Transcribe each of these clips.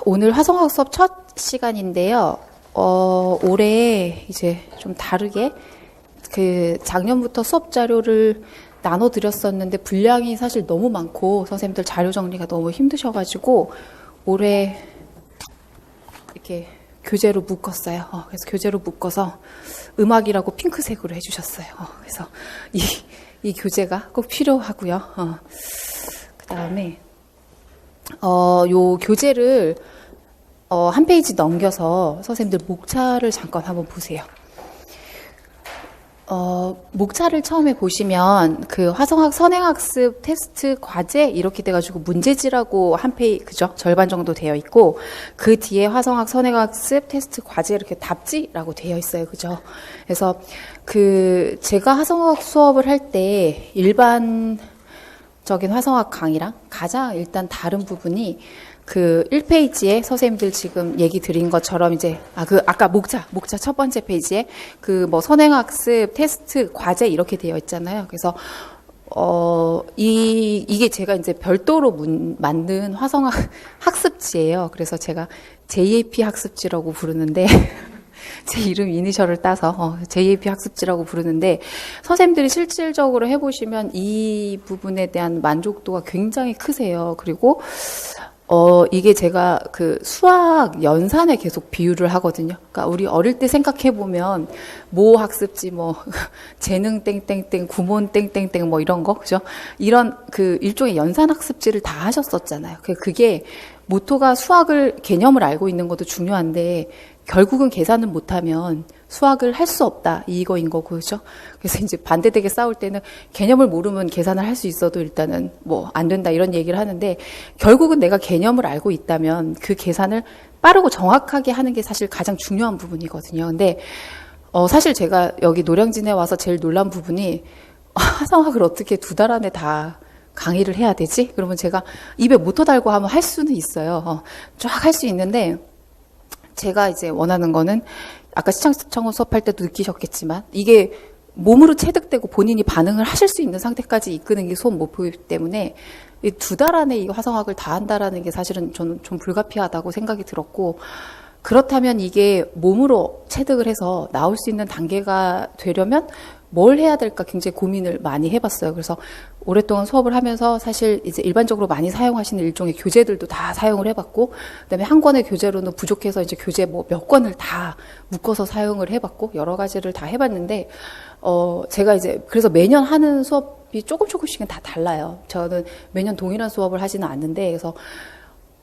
오늘 화성학 수업 첫 시간인데요. 올해 이제 좀 다르게 작년부터 수업 자료를 나눠드렸었는데 분량이 사실 너무 많고 선생님들 자료 정리가 너무 힘드셔가지고 올해 이렇게 교재로 묶었어요. 그래서 교재로 묶어서 음악이라고 핑크색으로 해주셨어요. 그래서 이 교재가 꼭 필요하고요. 그 다음에 요 교재를 한 페이지 넘겨서 선생님들 목차를 잠깐 한번 보세요. 목차를 처음에 보시면 그 화성학 선행학습 테스트 과제 이렇게 돼가지고 문제지라고 한 페이지, 그죠? 절반 정도 되어 있고, 그 뒤에 화성학 선행학습 테스트 과제 이렇게 답지라고 되어 있어요. 그죠? 그래서 제가 화성학 수업을 할 때 일반적인 화성학 강의랑 가장 일단 다른 부분이 그 1페이지에 선생님들 지금 얘기 드린 것처럼 이제 아까 목차 첫 번째 페이지에 선행학습 테스트 과제 이렇게 되어 있잖아요. 그래서 이게 제가 이제 별도로 만든 화성학 학습지예요. 그래서 제가 JAP 학습지라고 부르는데 제 이름 이니셜을 따서 JAP 학습지라고 부르는데, 선생님들이 실질적으로 해보시면 이 부분에 대한 만족도가 굉장히 크세요. 그리고 이게 제가 수학 연산에 계속 비유를 하거든요. 그러니까 우리 어릴 때 생각해보면, 학습지, 재능 땡땡땡, 구몬 땡땡땡, 이런 거, 그죠? 이런 일종의 연산 학습지를 다 하셨었잖아요. 그게 모토가 개념을 알고 있는 것도 중요한데, 결국은 계산을 못하면 수학을 할 수 없다, 이거인 거고, 그죠? 그래서 이제 반대되게 싸울 때는 개념을 모르면 계산을 할 수 있어도 일단은 안 된다, 이런 얘기를 하는데, 결국은 내가 개념을 알고 있다면 그 계산을 빠르고 정확하게 하는 게 사실 가장 중요한 부분이거든요. 근데, 사실 제가 여기 노량진에 와서 제일 놀란 부분이, 화성학을 어떻게 2달 안에 다 강의를 해야 되지? 그러면 제가 입에 모터 달고 하면 할 수는 있어요. 쫙 할 수 있는데, 제가 이제 원하는 거는 아까 시청청 수업할 때도 느끼셨겠지만, 이게 몸으로 체득되고 본인이 반응을 하실 수 있는 상태까지 이끄는 게 수업 목표이기 때문에 이 2달 안에 이 화성학을 다 한다라는 게 사실은 저는 좀 불가피하다고 생각이 들었고, 그렇다면 이게 몸으로 체득을 해서 나올 수 있는 단계가 되려면 뭘 해야 될까 굉장히 고민을 많이 해봤어요. 그래서 오랫동안 수업을 하면서 사실 이제 일반적으로 많이 사용하시는 일종의 교재들도 다 사용을 해봤고, 그다음에 한 권의 교재로는 부족해서 이제 교재 몇 권을 다 묶어서 사용을 해봤고, 여러 가지를 다 해봤는데, 제가 이제 그래서 매년 하는 수업이 조금씩은 다 달라요. 저는 매년 동일한 수업을 하지는 않는데, 그래서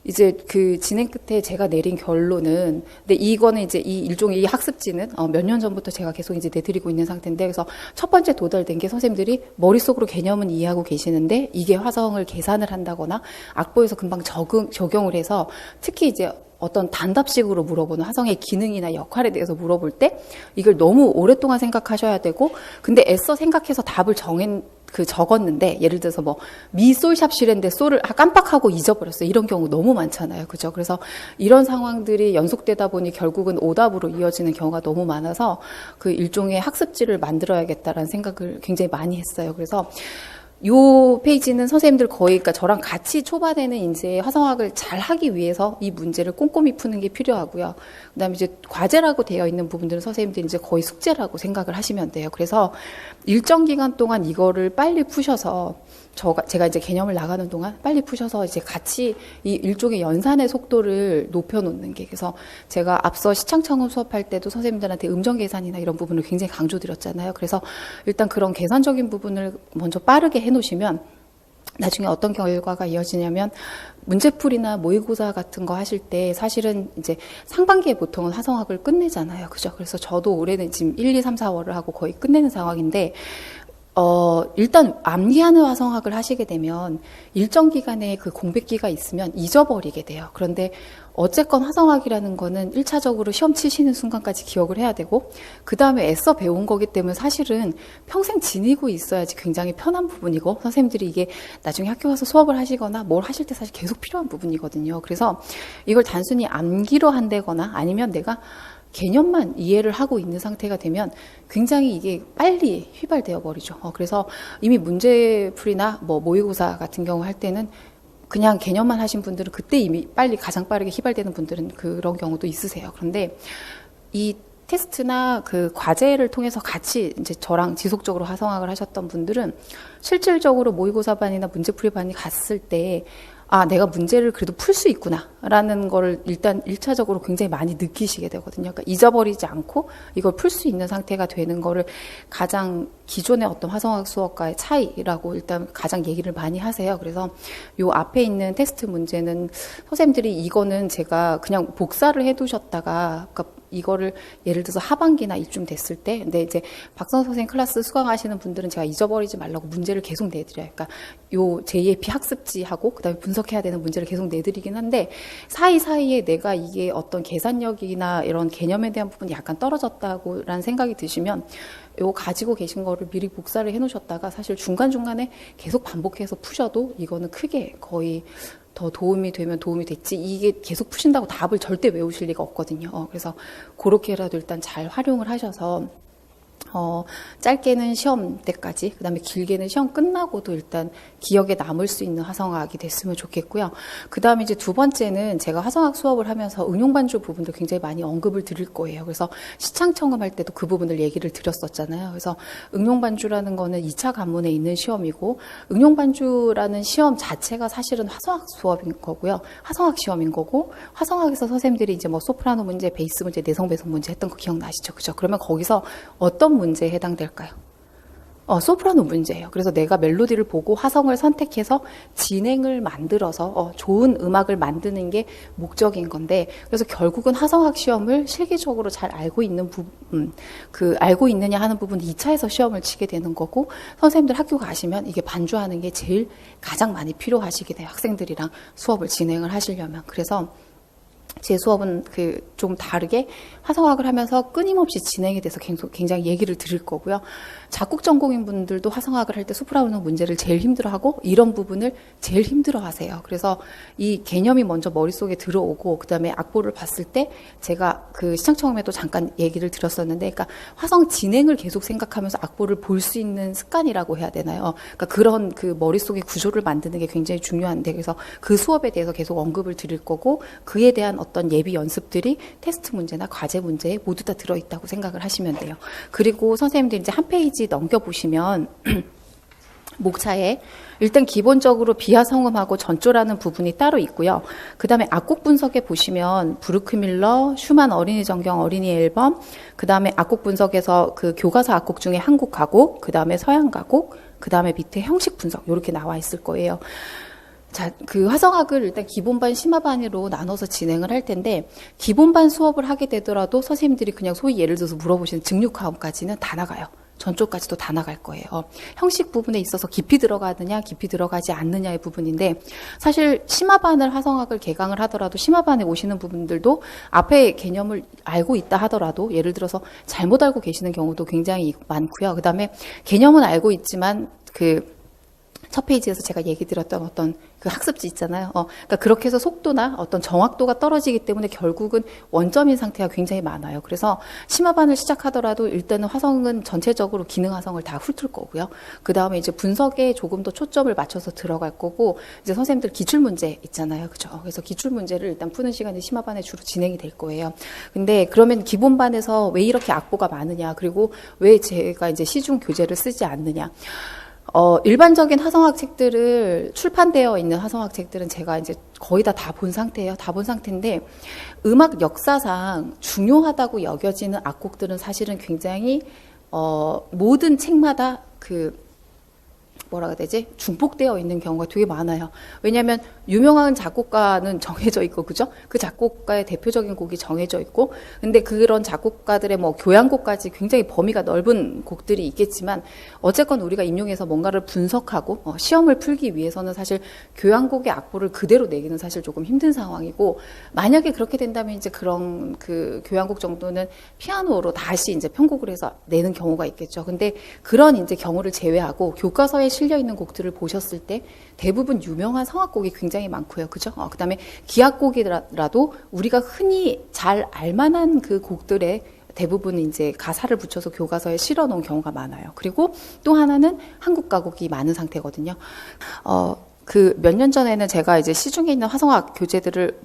이제 진행 끝에 제가 내린 결론은, 근데 이거는 이제 이 일종의 이 학습지는 몇 년 전부터 제가 계속 이제 내드리고 있는 상태인데, 그래서 첫 번째 도달된 게 선생님들이 머릿속으로 개념은 이해하고 계시는데 이게 화성을 계산을 한다거나 악보에서 금방 적용을 해서, 특히 이제 어떤 단답식으로 물어보는 화성의 기능이나 역할에 대해서 물어볼 때 이걸 너무 오랫동안 생각하셔야 되고, 근데 애써 생각해서 답을 적었는데, 예를 들어서 미솔샵 시랜데 솔을 깜빡하고 잊어버렸어요. 이런 경우 너무 많잖아요. 그죠? 그래서 이런 상황들이 연속되다 보니 결국은 오답으로 이어지는 경우가 너무 많아서 일종의 학습지를 만들어야겠다라는 생각을 굉장히 많이 했어요. 그래서 요 페이지는 선생님들 거의, 그러니까 저랑 같이 초반에는 이제 화성학을 잘 하기 위해서 이 문제를 꼼꼼히 푸는 게 필요하고요. 그 다음에 이제 과제라고 되어 있는 부분들은 선생님들이 이제 거의 숙제라고 생각을 하시면 돼요. 그래서 일정 기간 동안 이거를 빨리 푸셔서, 제가 이제 개념을 나가는 동안 빨리 푸셔서 이제 같이 이 일종의 연산의 속도를 높여놓는 게, 그래서 제가 앞서 시창창음 수업할 때도 선생님들한테 음정 계산이나 이런 부분을 굉장히 강조드렸잖아요. 그래서 일단 그런 계산적인 부분을 먼저 빠르게 해놓으시면 나중에 어떤 결과가 이어지냐면, 문제풀이나 모의고사 같은 거 하실 때 사실은 이제 상반기에 보통은 화성학을 끝내잖아요. 그죠? 그래서 저도 올해는 지금 1, 2, 3, 4월을 하고 거의 끝내는 상황인데, 일단 암기하는 화성학을 하시게 되면 일정 기간에 공백기가 있으면 잊어버리게 돼요. 그런데 어쨌건 화성학이라는 거는 1차적으로 시험 치시는 순간까지 기억을 해야 되고, 그 다음에 애써 배운 거기 때문에 사실은 평생 지니고 있어야지 굉장히 편한 부분이고, 선생님들이 이게 나중에 학교 가서 수업을 하시거나 뭘 하실 때 사실 계속 필요한 부분이거든요. 그래서 이걸 단순히 암기로 한다거나 아니면 내가 개념만 이해를 하고 있는 상태가 되면 굉장히 이게 빨리 휘발되어 버리죠. 그래서 이미 문제풀이나 모의고사 같은 경우 할 때는 그냥 개념만 하신 분들은 그때 이미 가장 빠르게 휘발되는 분들은 그런 경우도 있으세요. 그런데 이 테스트나 그 과제를 통해서 같이 이제 저랑 지속적으로 화성학을 하셨던 분들은 실질적으로 모의고사반이나 문제풀이반이 갔을 때 아, 내가 문제를 그래도 풀 수 있구나 라는 거를 일단 1차적으로 굉장히 많이 느끼시게 되거든요. 그러니까 잊어버리지 않고 이걸 풀 수 있는 상태가 되는 거를 가장 기존의 어떤 화성학 수업과의 차이라고 일단 가장 얘기를 많이 하세요. 그래서 요 앞에 있는 테스트 문제는 선생님들이 이거는 제가 그냥 복사를 해두셨다가 그러니까 이거를 예를 들어서 하반기나 이쯤 됐을 때 근데 이제 박선 선생님 클래스 수강하시는 분들은 제가 잊어버리지 말라고 문제를 계속 내드려요. 그러니까 요 JAP 학습지하고 그다음에 분석해야 되는 문제를 계속 내드리긴 한데 사이사이에 내가 이게 어떤 계산력이나 이런 개념에 대한 부분이 약간 떨어졌다고라는 생각이 드시면 요 가지고 계신 거를 미리 복사를 해놓으셨다가 사실 중간중간에 계속 반복해서 푸셔도 이거는 크게 거의 더 도움이 되면 도움이 됐지 이게 계속 푸신다고 답을 절대 외우실 리가 없거든요. 그래서 그렇게라도 일단 잘 활용을 하셔서 짧게는 시험 때까지, 그 다음에 길게는 시험 끝나고도 일단 기억에 남을 수 있는 화성학이 됐으면 좋겠고요. 그 다음에 이제 두 번째는 제가 화성학 수업을 하면서 응용반주 부분도 굉장히 많이 언급을 드릴 거예요. 그래서 시창청음 할 때도 그 부분을 얘기를 드렸었잖아요. 그래서 응용반주라는 거는 2차 관문에 있는 시험이고, 응용반주라는 시험 자체가 사실은 화성학 수업인 거고요. 화성학 시험인 거고, 화성학에서 선생님들이 이제 뭐 소프라노 문제, 베이스 문제, 내성 배성 문제 했던 거 기억나시죠? 그죠? 그러면 거기서 어떤 문제에 해당될까요? 소프라노 문제예요. 그래서 내가 멜로디를 보고 화성을 선택해서 진행을 만들어서 좋은 음악을 만드는 게 목적인 건데, 그래서 결국은 화성학 시험을 실기적으로 잘 알고 있는 알고 있느냐 하는 부분 2차에서 시험을 치게 되는 거고, 선생님들 학교 가시면 이게 반주하는 게 제일 가장 많이 필요하시게 돼요. 학생들이랑 수업을 진행을 하시려면. 그래서 제 수업은 좀 다르게 화성학을 하면서 끊임없이 진행이 돼서 굉장히 얘기를 드릴 거고요. 작곡 전공인 분들도 화성학을 할 때 소프라노 문제를 제일 힘들어하고 이런 부분을 제일 힘들어하세요. 그래서 이 개념이 먼저 머릿속에 들어오고 그다음에 악보를 봤을 때 제가 시창청음에도 잠깐 얘기를 드렸었는데, 그러니까 화성 진행을 계속 생각하면서 악보를 볼 수 있는 습관이라고 해야 되나요? 그러니까 그런 머릿속의 구조를 만드는 게 굉장히 중요한데, 그래서 그 수업에 대해서 계속 언급을 드릴 거고, 그에 대한 어떤 예비 연습들이 테스트 문제나 과제 문제에 모두 다 들어있다고 생각을 하시면 돼요. 그리고 선생님들 이제 한 페이지 넘겨보시면 목차에 일단 기본적으로 비하성음하고 전조라는 부분이 따로 있고요. 그 다음에 악곡 분석에 보시면 브루크밀러, 슈만 어린이 전경 어린이 앨범, 그 다음에 악곡 분석에서 교과서 악곡 중에 한국 가곡, 그 다음에 서양 가곡, 그 다음에 밑에 형식 분석 이렇게 나와 있을 거예요. 자, 화성학을 일단 기본반, 심화반으로 나눠서 진행을 할 텐데, 기본반 수업을 하게 되더라도 선생님들이 그냥 소위 예를 들어서 물어보시는 증류화음까지는 다 나가요. 전조까지도 다 나갈 거예요. 형식 부분에 있어서 깊이 들어가느냐, 깊이 들어가지 않느냐의 부분인데, 사실 심화반을 화성학을 개강을 하더라도 심화반에 오시는 부분들도 앞에 개념을 알고 있다 하더라도 예를 들어서 잘못 알고 계시는 경우도 굉장히 많고요. 그 다음에 개념은 알고 있지만 첫 페이지에서 제가 얘기 드렸던 어떤 학습지 있잖아요. 그러니까 그렇게 해서 속도나 어떤 정확도가 떨어지기 때문에 결국은 원점인 상태가 굉장히 많아요. 그래서 심화반을 시작하더라도 일단은 화성은 전체적으로 기능 화성을 다 훑을 거고요. 그 다음에 이제 분석에 조금 더 초점을 맞춰서 들어갈 거고, 이제 선생님들 기출 문제 있잖아요. 그죠? 그래서 기출 문제를 일단 푸는 시간이 심화반에 주로 진행이 될 거예요. 근데 그러면 기본반에서 왜 이렇게 악보가 많으냐, 그리고 왜 제가 이제 시중 교재를 쓰지 않느냐. 일반적인 화성학 책들을 출판되어 있는 화성학 책들은 제가 이제 거의 다 본 상태예요. 다 본 상태인데, 음악 역사상 중요하다고 여겨지는 악곡들은 사실은 굉장히 모든 책마다 뭐라 해야 되지? 중복되어 있는 경우가 되게 많아요. 왜냐하면 유명한 작곡가는 정해져 있고, 그죠? 그 작곡가의 대표적인 곡이 정해져 있고, 근데 그런 작곡가들의 교향곡까지 굉장히 범위가 넓은 곡들이 있겠지만, 어쨌건 우리가 인용해서 뭔가를 분석하고 시험을 풀기 위해서는 사실 교향곡의 악보를 그대로 내기는 사실 조금 힘든 상황이고, 만약에 그렇게 된다면 이제 그런 교향곡 정도는 피아노로 다시 이제 편곡을 해서 내는 경우가 있겠죠. 근데 그런 이제 경우를 제외하고 교과서에 실려 있는 곡들을 보셨을 때 대부분 유명한 성악곡이 굉장히 많고요. 그죠? 그다음에 기악곡이라도 우리가 흔히 잘 알만한 그 곡들의 대부분 이제 가사를 붙여서 교과서에 실어 놓은 경우가 많아요. 그리고 또 하나는 한국 가곡이 많은 상태거든요. 그 몇 년 전에는 제가 이제 시중에 있는 화성학 교재들을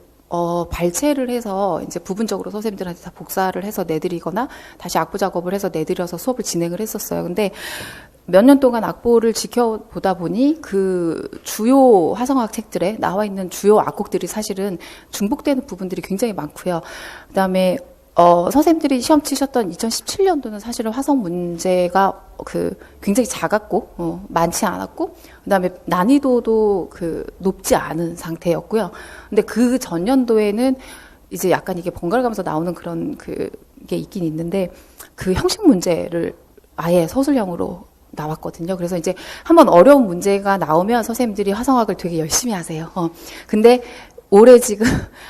발췌를 해서 이제 부분적으로 선생님들한테 다 복사를 해서 내드리거나 다시 악보 작업을 해서 내드려서 수업을 진행을 했었어요. 근데 몇 년 동안 악보를 지켜보다 보니 그 주요 화성학 책들에 나와 있는 주요 악곡들이 사실은 중복되는 부분들이 굉장히 많고요. 그다음에 선생님들이 시험 치셨던 2017년도는 사실은 화성 문제가 굉장히 작았고, 많지 않았고, 그 다음에 난이도도 높지 않은 상태였고요. 근데 그 전년도에는 이제 약간 이게 번갈아 가면서 나오는 그런 게 있긴 있는데, 그 형식 문제를 아예 서술형으로 나왔거든요. 그래서 이제 한번 어려운 문제가 나오면 선생님들이 화성학을 되게 열심히 하세요. 근데 올해 지금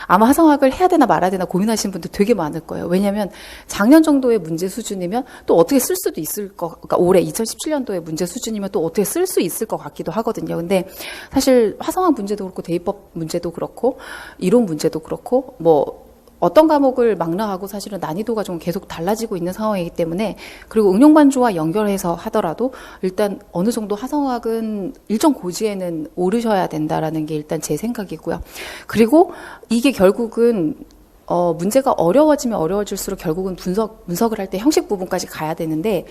아마 화성학을 해야 되나 말아야 되나 고민하시는 분들 되게 많을 거예요. 왜냐하면 작년 정도의 문제 수준이면 또 어떻게 쓸 수도 있을 그러니까 올해 2017년도의 문제 수준이면 또 어떻게 쓸 수 있을 것 같기도 하거든요. 근데 사실 화성학 문제도 그렇고 대입법 문제도 그렇고 이론 문제도 그렇고 뭐 어떤 과목을 망라하고 사실은 난이도가 좀 계속 달라지고 있는 상황이기 때문에 그리고 응용반주와 연결해서 하더라도 일단 어느 정도 화성학은 일정 고지에는 오르셔야 된다라는 게 일단 제 생각이고요. 그리고 이게 결국은 문제가 어려워지면 어려워질수록 결국은 분석을 할 때 형식 부분까지 가야 되는데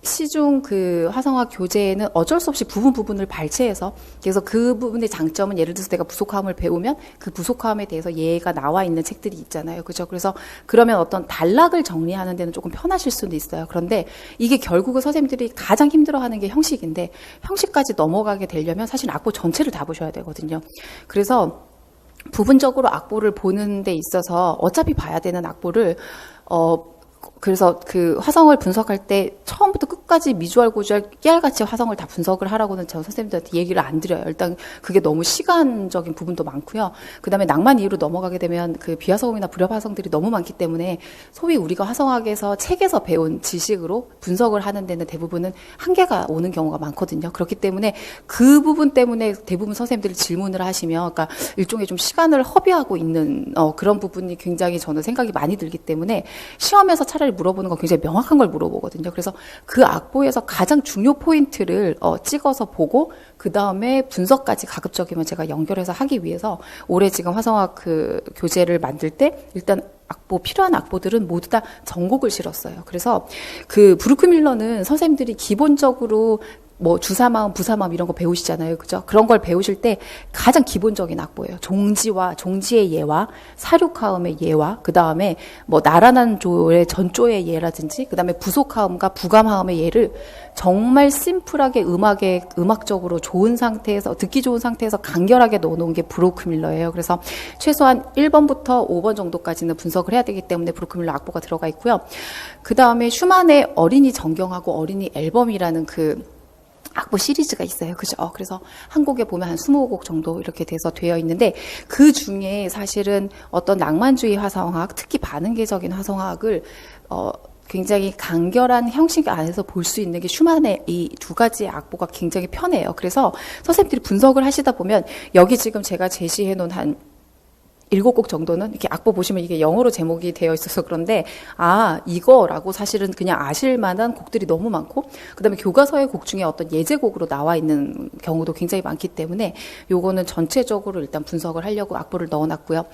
시중 화성학 교재에는 어쩔 수 없이 부분을 발췌해서 그래서 그 부분의 장점은 예를 들어서 내가 부속화음을 배우면 그 부속화음에 대해서 예가 나와 있는 책들이 있잖아요. 그죠? 그래서 그러면 어떤 단락을 정리하는 데는 조금 편하실 수도 있어요. 그런데 이게 결국은 선생님들이 가장 힘들어하는 게 형식인데 형식까지 넘어가게 되려면 사실 악보 전체를 다 보셔야 되거든요. 그래서 부분적으로 악보를 보는 데 있어서 어차피 봐야 되는 악보를 그래서 화성을 분석할 때 처음부터 끝까지 미주알, 고주알, 깨알같이 화성을 다 분석을 하라고는 저 선생님들한테 얘기를 안 드려요. 일단 그게 너무 시간적인 부분도 많고요. 그 다음에 낭만 이후로 넘어가게 되면 비화성이나 불협화성들이 너무 많기 때문에 소위 우리가 화성학에서 책에서 배운 지식으로 분석을 하는 데는 대부분은 한계가 오는 경우가 많거든요. 그렇기 때문에 그 부분 때문에 대부분 선생님들이 질문을 하시면 그러니까 일종의 좀 시간을 허비하고 있는 그런 부분이 굉장히 저는 생각이 많이 들기 때문에 시험에서 차라리 물어보는 건 굉장히 명확한 걸 물어보거든요. 그래서 그 악보에서 가장 중요 포인트를 찍어서 보고 그 다음에 분석까지 가급적이면 제가 연결해서 하기 위해서 올해 지금 화성학 교재를 만들 때 일단 필요한 악보들은 모두 다 전곡을 실었어요. 그래서 브루크 밀러는 선생님들이 기본적으로 뭐 주사마음, 부사마음 이런 거 배우시잖아요. 그죠? 그런 걸 배우실 때 가장 기본적인 악보예요. 종지의 예와 사륙하음의 예와 그다음에 뭐 나란한 조의 전조의 예라든지 그다음에 부속하음과 부감하음의 예를 정말 심플하게 음악적으로 좋은 상태에서 듣기 좋은 상태에서 간결하게 넣어놓은 게 브루크 밀러예요. 그래서 최소한 1번부터 5번 정도까지는 분석을 해야 되기 때문에 브루크 밀러 악보가 들어가 있고요. 그다음에 슈만의 어린이 정경하고 어린이 앨범이라는 악보 시리즈가 있어요. 그죠? 그래서 한 곡에 보면 한 20곡 정도 이렇게 돼서 되어 있는데 그 중에 사실은 어떤 낭만주의 화성학, 특히 반응계적인 화성학을 굉장히 간결한 형식 안에서 볼 수 있는 게 슈만의 이 두 가지 악보가 굉장히 편해요. 그래서 선생님들이 분석을 하시다 보면 여기 지금 제가 제시해 놓은 한 7곡 정도는 이렇게 악보 보시면 이게 영어로 제목이 되어 있어서 그런데 이거라고 사실은 그냥 아실 만한 곡들이 너무 많고 그다음에 교과서의 곡 중에 어떤 예제곡으로 나와 있는 경우도 굉장히 많기 때문에 요거는 전체적으로 일단 분석을 하려고 악보를 넣어놨고요.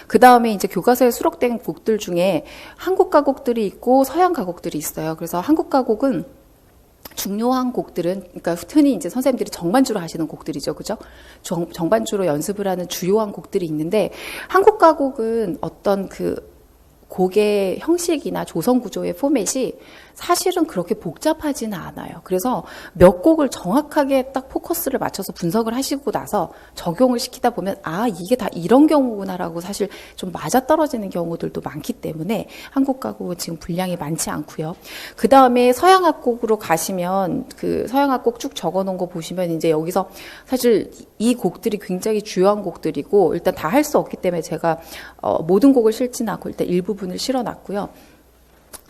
그다음에 이제 교과서에 수록된 곡들 중에 한국 가곡들이 있고 서양 가곡들이 있어요. 그래서 한국 가곡은 중요한 곡들은, 그러니까 흔히 이제 선생님들이 정반주로 하시는 곡들이죠. 그죠? 정반주로 연습을 하는 주요한 곡들이 있는데, 한국 가곡은 어떤 곡의 형식이나 조성 구조의 포맷이 사실은 그렇게 복잡하지는 않아요. 그래서 몇 곡을 정확하게 딱 포커스를 맞춰서 분석을 하시고 나서 적용을 시키다 보면 이게 다 이런 경우구나라고 사실 좀 맞아떨어지는 경우들도 많기 때문에 한국 가곡은 지금 분량이 많지 않고요. 그 다음에 서양악곡으로 가시면 서양악곡 쭉 적어놓은 거 보시면 이제 여기서 사실 이 곡들이 굉장히 주요한 곡들이고 일단 다 할 수 없기 때문에 제가 모든 곡을 실지는 않고 일단 일부분을 실어놨고요.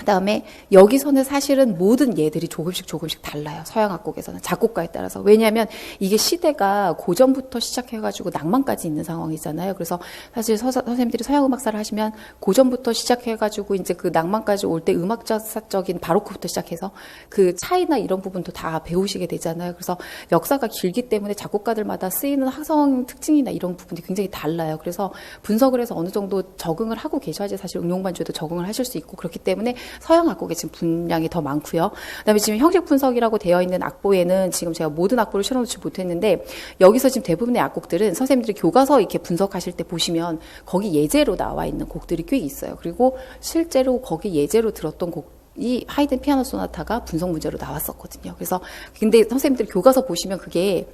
그다음에 여기서는 사실은 모든 예들이 조금씩 달라요. 서양 악곡에서는 작곡가에 따라서. 왜냐하면 이게 시대가 고전부터 시작해가지고 낭만까지 있는 상황이잖아요. 그래서 사실 선생님들이 서양 음악사를 하시면 고전부터 시작해가지고 이제 그 낭만까지 올 때 음악사적인 바로크부터 시작해서 그 차이나 이런 부분도 다 배우시게 되잖아요. 그래서 역사가 길기 때문에 작곡가들마다 쓰이는 화성 특징이나 이런 부분이 굉장히 달라요. 그래서 분석을 해서 어느 정도 적응을 하고 계셔야지 사실 응용반주에도 적응을 하실 수 있고, 그렇기 때문에 서양 악곡에 지금 분량이 더 많고요. 그다음에 지금 형식 분석이라고 되어 있는 악보에는 지금 제가 모든 악보를 실어놓지 못했는데, 여기서 지금 대부분의 악곡들은 선생님들이 교과서 이렇게 분석하실 때 보시면 거기 예제로 나와 있는 곡들이 꽤 있어요. 그리고 실제로 거기 예제로 들었던 이 하이든 피아노 소나타가 분석 문제로 나왔었거든요. 그래서 근데 선생님들 교과서 보시면 그게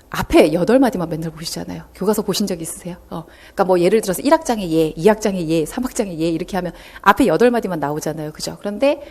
앞에 8마디만 맨날 보시잖아요. 교과서 보신 적 있으세요? 그러니까 뭐 예를 들어서 1악장의 예, 2악장의 예, 3악장의 예 이렇게 하면 앞에 8마디만 나오잖아요. 그죠? 그런데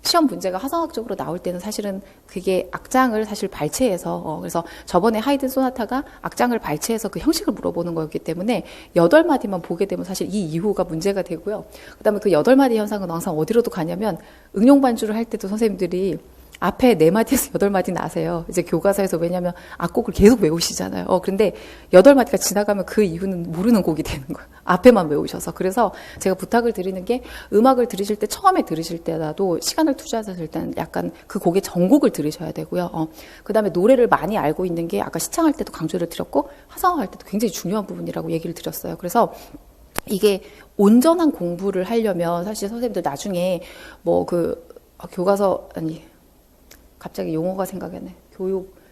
시험 문제가 화성학적으로 나올 때는 사실은 그게 악장을 사실 발췌해서 그래서 저번에 하이든 소나타가 악장을 발췌해서 그 형식을 물어보는 거였기 때문에 8마디만 보게 되면 사실 이 이후가 문제가 되고요. 그다음에 그 8마디 현상은 항상 어디로도 가냐면 응용 반주를 할 때도 선생님들이 앞에 4마디에서 8마디 나세요. 이제 교과서에서. 왜냐면 악곡을 계속 외우시잖아요. 그런데 8마디가 지나가면 그 이후는 모르는 곡이 되는 거예요. 앞에만 외우셔서. 그래서 제가 부탁을 드리는 게 음악을 들으실 때, 처음에 들으실 때라도 시간을 투자해서 일단 약간 그 곡의 전곡을 들으셔야 되고요. 그 다음에 노래를 많이 알고 있는 게 아까 시창할 때도 강조를 드렸고 화성할 때도 굉장히 중요한 부분이라고 얘기를 드렸어요. 그래서 이게 온전한 공부를 하려면 사실 선생님들 나중에 뭐 교과서, 갑자기 용어가 생각이 안 나요.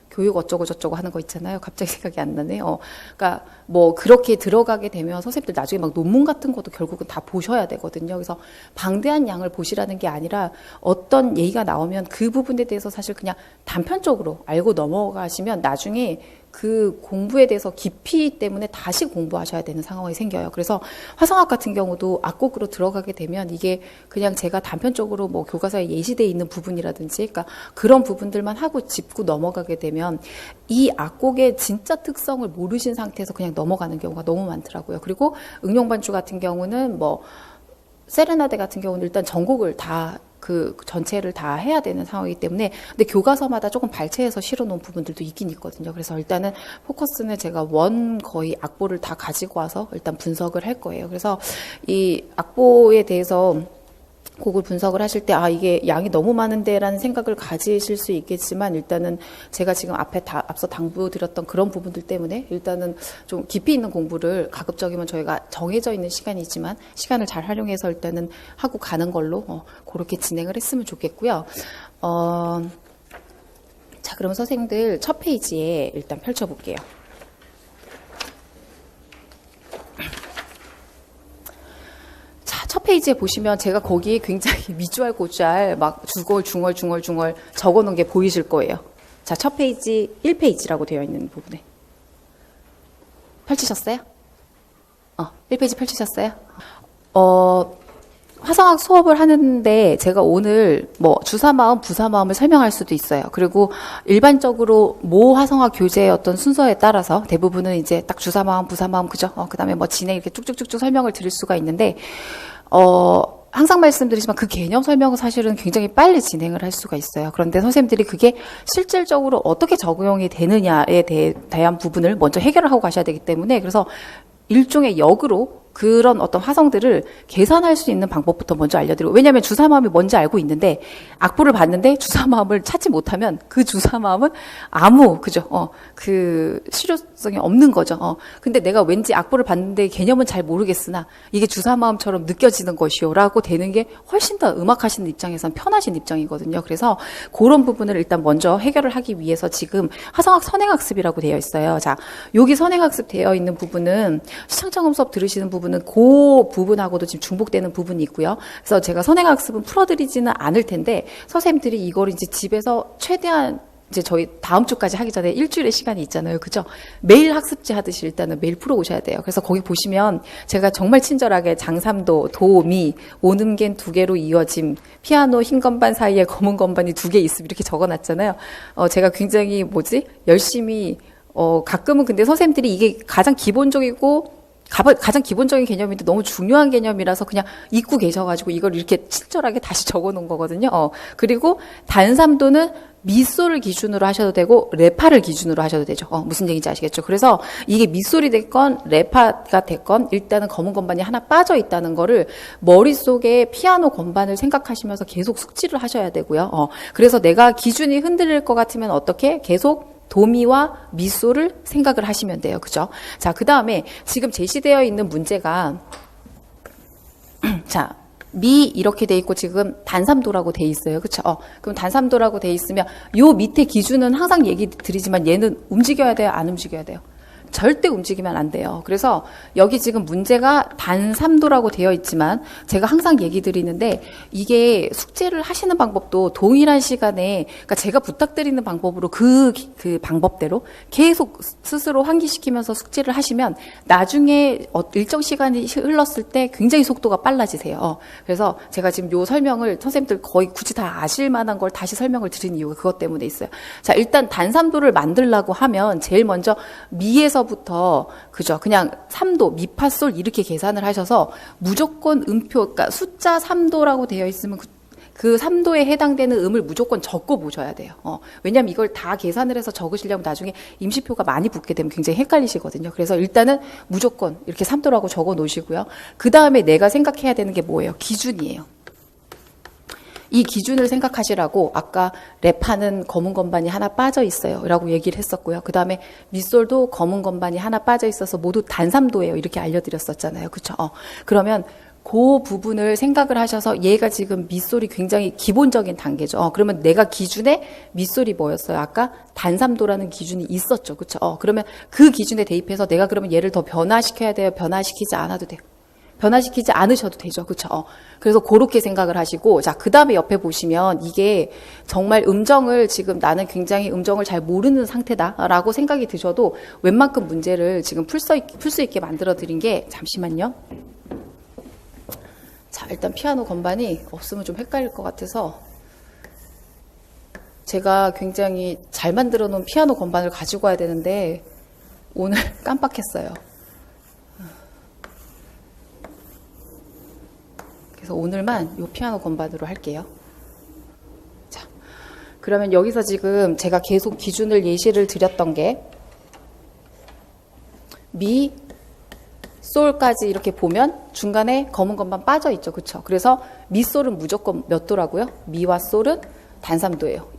교육 어쩌고 저쩌고 하는 거 있잖아요. 갑자기 생각이 안 나네요. 그러니까 뭐 그렇게 들어가게 되면 선생님들 나중에 막 논문 같은 것도 결국은 다 보셔야 되거든요. 그래서 방대한 양을 보시라는 게 아니라 어떤 얘기가 나오면 그 부분에 대해서 사실 그냥 단편적으로 알고 넘어가시면 나중에 그 공부에 대해서 깊이 때문에 다시 공부하셔야 되는 상황이 생겨요. 그래서 화성학 같은 경우도 악곡으로 들어가게 되면 이게 그냥 제가 단편적으로 뭐 교과서에 예시되어 있는 부분이라든지 그러니까 그런 부분들만 하고 짚고 넘어가게 되면 이 악곡의 진짜 특성을 모르신 상태에서 그냥 넘어가는 경우가 너무 많더라고요. 그리고 응용반주 같은 경우는 뭐 세레나데 같은 경우는 일단 전곡을 다 그 전체를 다 해야 되는 상황이기 때문에 근데 교과서마다 조금 발췌해서 실어놓은 부분들도 있긴 있거든요. 그래서 일단은 포커스는 제가 거의 악보를 다 가지고 와서 일단 분석을 할 거예요. 그래서 이 악보에 대해서 곡을 분석을 하실 때 이게 양이 너무 많은데 라는 생각을 가지실 수 있겠지만 일단은 제가 지금 앞서 당부드렸던 그런 부분들 때문에 일단은 좀 깊이 있는 공부를 가급적이면 저희가 정해져 있는 시간이지만 시간을 잘 활용해서 일단은 하고 가는 걸로 그렇게 진행을 했으면 좋겠고요. 자, 그럼 선생님들 첫 페이지에 일단 펼쳐볼게요. 첫 페이지에 보시면 제가 거기에 굉장히 미주알 고주알 막 중얼 적어놓은 게 보이실 거예요. 자, 첫 페이지 1페이지라고 되어 있는 부분에 펼치셨어요? 1페이지 펼치셨어요? 화성학 수업을 하는데 제가 오늘 뭐 주사마음, 부사마음을 설명할 수도 있어요. 그리고 일반적으로 모 화성학 교재의 어떤 순서에 따라서 대부분은 이제 딱 주사마음, 부사마음, 그죠? 그 다음에 뭐 진행 이렇게 쭉쭉쭉쭉 설명을 드릴 수가 있는데, 항상 말씀드리지만 그 개념 설명은 사실은 굉장히 빨리 진행을 할 수가 있어요. 그런데 선생님들이 그게 실질적으로 어떻게 적용이 되느냐에 대한 부분을 먼저 해결을 하고 가셔야 되기 때문에 그래서 일종의 역으로 그런 어떤 화성들을 계산할 수 있는 방법부터 먼저 알려드리고 왜냐하면 주사마음이 뭔지 알고 있는데 악보를 봤는데 주사마음을 찾지 못하면 그 주사마음은 그 실효성이 없는 거죠. 근데 내가 왠지 악보를 봤는데 개념은 잘 모르겠으나 이게 주사마음처럼 느껴지는 것이요라고 되는 게 훨씬 더 음악하시는 입장에서는 편하신 입장이거든요. 그래서 그런 부분을 일단 먼저 해결을 하기 위해서 지금 화성학 선행학습이라고 되어 있어요. 자, 여기 선행학습 되어 있는 부분은 시창창음 수업 들으시는 부분은 그 부분하고도 지금 중복되는 부분이 있고요. 그래서 제가 선행학습은 풀어드리지는 않을 텐데 선생님들이 이걸 이제 집에서 최대한 이제 저희 다음 주까지 하기 전에 일주일의 시간이 있잖아요. 그죠? 매일 학습지 하듯이 일단은 매일 풀어오셔야 돼요. 그래서 거기 보시면 제가 정말 친절하게 장삼도, 도, 미, 오음弦 2개로 이어짐, 피아노 흰 건반 사이에 검은 건반이 2개 있음 이렇게 적어놨잖아요. 제가 굉장히 열심히 가끔은 근데 선생님들이 이게 가장 기본적이고 가장 기본적인 개념인데 너무 중요한 개념이라서 그냥 잊고 계셔가지고 이걸 이렇게 친절하게 다시 적어 놓은 거거든요. 그리고 단삼도는 미소를 기준으로 하셔도 되고 레파를 기준으로 하셔도 되죠. 무슨 얘기인지 아시겠죠? 그래서 이게 미소리 됐건 레파가 됐건 일단은 검은 건반이 하나 빠져 있다는 거를 머릿속에 피아노 건반을 생각하시면서 계속 숙지를 하셔야 되고요. 그래서 내가 기준이 흔들릴 것 같으면 어떻게 계속 도미와 미소를 생각을 하시면 돼요. 그죠? 자, 그 다음에 지금 제시되어 있는 문제가, 자, 미 이렇게 돼 있고 지금 단삼도라고 돼 있어요. 그쵸? 그럼 단삼도라고 돼 있으면 요 밑에 기준은 항상 얘기 드리지만 얘는 움직여야 돼요? 안 움직여야 돼요? 절대 움직이면 안 돼요. 그래서 여기 지금 문제가 단삼도라고 되어 있지만 제가 항상 얘기 드리는데 이게 숙제를 하시는 방법도 동일한 시간에 그러니까 제가 부탁드리는 방법으로 그 방법대로 계속 스스로 환기시키면서 숙제를 하시면 나중에 일정 시간이 흘렀을 때 굉장히 속도가 빨라지세요. 그래서 제가 지금 요 설명을 선생님들 거의 굳이 다 아실 만한 걸 다시 설명을 드린 이유가 그것 때문에 있어요. 자, 일단 단삼도를 만들려고 하면 제일 먼저 미에서 부터 그죠? 그냥 3도, 미파솔 이렇게 계산을 하셔서 무조건 음표, 그러니까 숫자 3도라고 되어 있으면 그 3도에 해당되는 음을 무조건 적고 보셔야 돼요. 왜냐면 이걸 다 계산을 해서 적으시려면 나중에 임시표가 많이 붙게 되면 굉장히 헷갈리시거든요. 그래서 일단은 무조건 이렇게 3도라고 적어 놓으시고요. 그 다음에 내가 생각해야 되는 게 뭐예요? 기준이에요. 이 기준을 생각하시라고 아까 레파는 검은 건반이 하나 빠져 있어요 라고 얘기를 했었고요. 그 다음에 미솔도 검은 건반이 하나 빠져 있어서 모두 단삼도예요 이렇게 알려드렸었잖아요. 그쵸? 그러면 그 부분을 생각을 하셔서 얘가 지금 미솔이 굉장히 기본적인 단계죠. 그러면 내가 기준에 미솔이 뭐였어요? 아까 단삼도라는 기준이 있었죠. 그쵸? 그러면 그 기준에 대입해서 내가 그러면 얘를 더 변화시켜야 돼요? 변화시키지 않아도 돼요? 변화시키지 않으셔도 되죠. 그쵸? 그래서 그렇게 생각을 하시고, 자, 그 다음에 옆에 보시면 이게 정말 음정을 지금 나는 굉장히 음정을 잘 모르는 상태다라고 생각이 드셔도 웬만큼 문제를 지금 풀 수 있게 만들어 드린 게, 잠시만요. 자, 일단 피아노 건반이 없으면 좀 헷갈릴 것 같아서 제가 굉장히 잘 만들어 놓은 피아노 건반을 가지고 와야 되는데 오늘 깜빡했어요. 그래서 오늘만 이 피아노 건반으로 할게요. 자, 그러면 여기서 지금 제가 계속 기준을 예시를 드렸던 게 미, 솔까지 이렇게 보면 중간에 검은 건반 빠져 있죠. 그쵸? 그래서 미, 솔은 무조건 몇 도라고요? 미와 솔은 단삼도예요.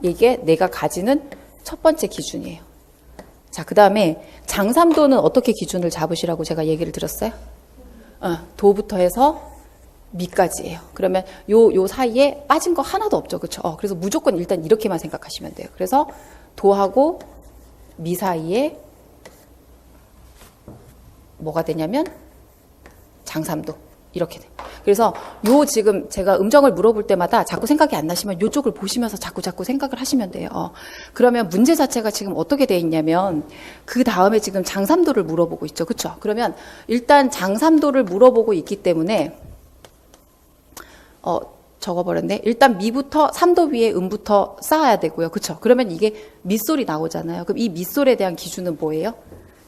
이게 내가 가지는 첫 번째 기준이에요. 자, 그 다음에 장삼도는 어떻게 기준을 잡으시라고 제가 얘기를 드렸어요? 도부터 해서 미까지예요. 그러면 요 사이에 빠진 거 하나도 없죠. 그렇죠? 그래서 무조건 일단 이렇게만 생각하시면 돼요. 그래서 도하고 미 사이에 뭐가 되냐면 장삼도 이렇게 돼. 그래서 지금 제가 음정을 물어볼 때마다 자꾸 생각이 안 나시면 요쪽을 보시면서 자꾸 생각을 하시면 돼요. 그러면 문제 자체가 지금 어떻게 돼 있냐면 그 다음에 지금 장삼도를 물어보고 있죠. 그렇죠? 그러면 일단 장삼도를 물어보고 있기 때문에 적어버렸네. 일단 미부터 3도 위에 음부터 쌓아야 되고요. 그쵸? 그러면 이게 미솔이 나오잖아요. 그럼 이 미솔에 대한 기준은 뭐예요?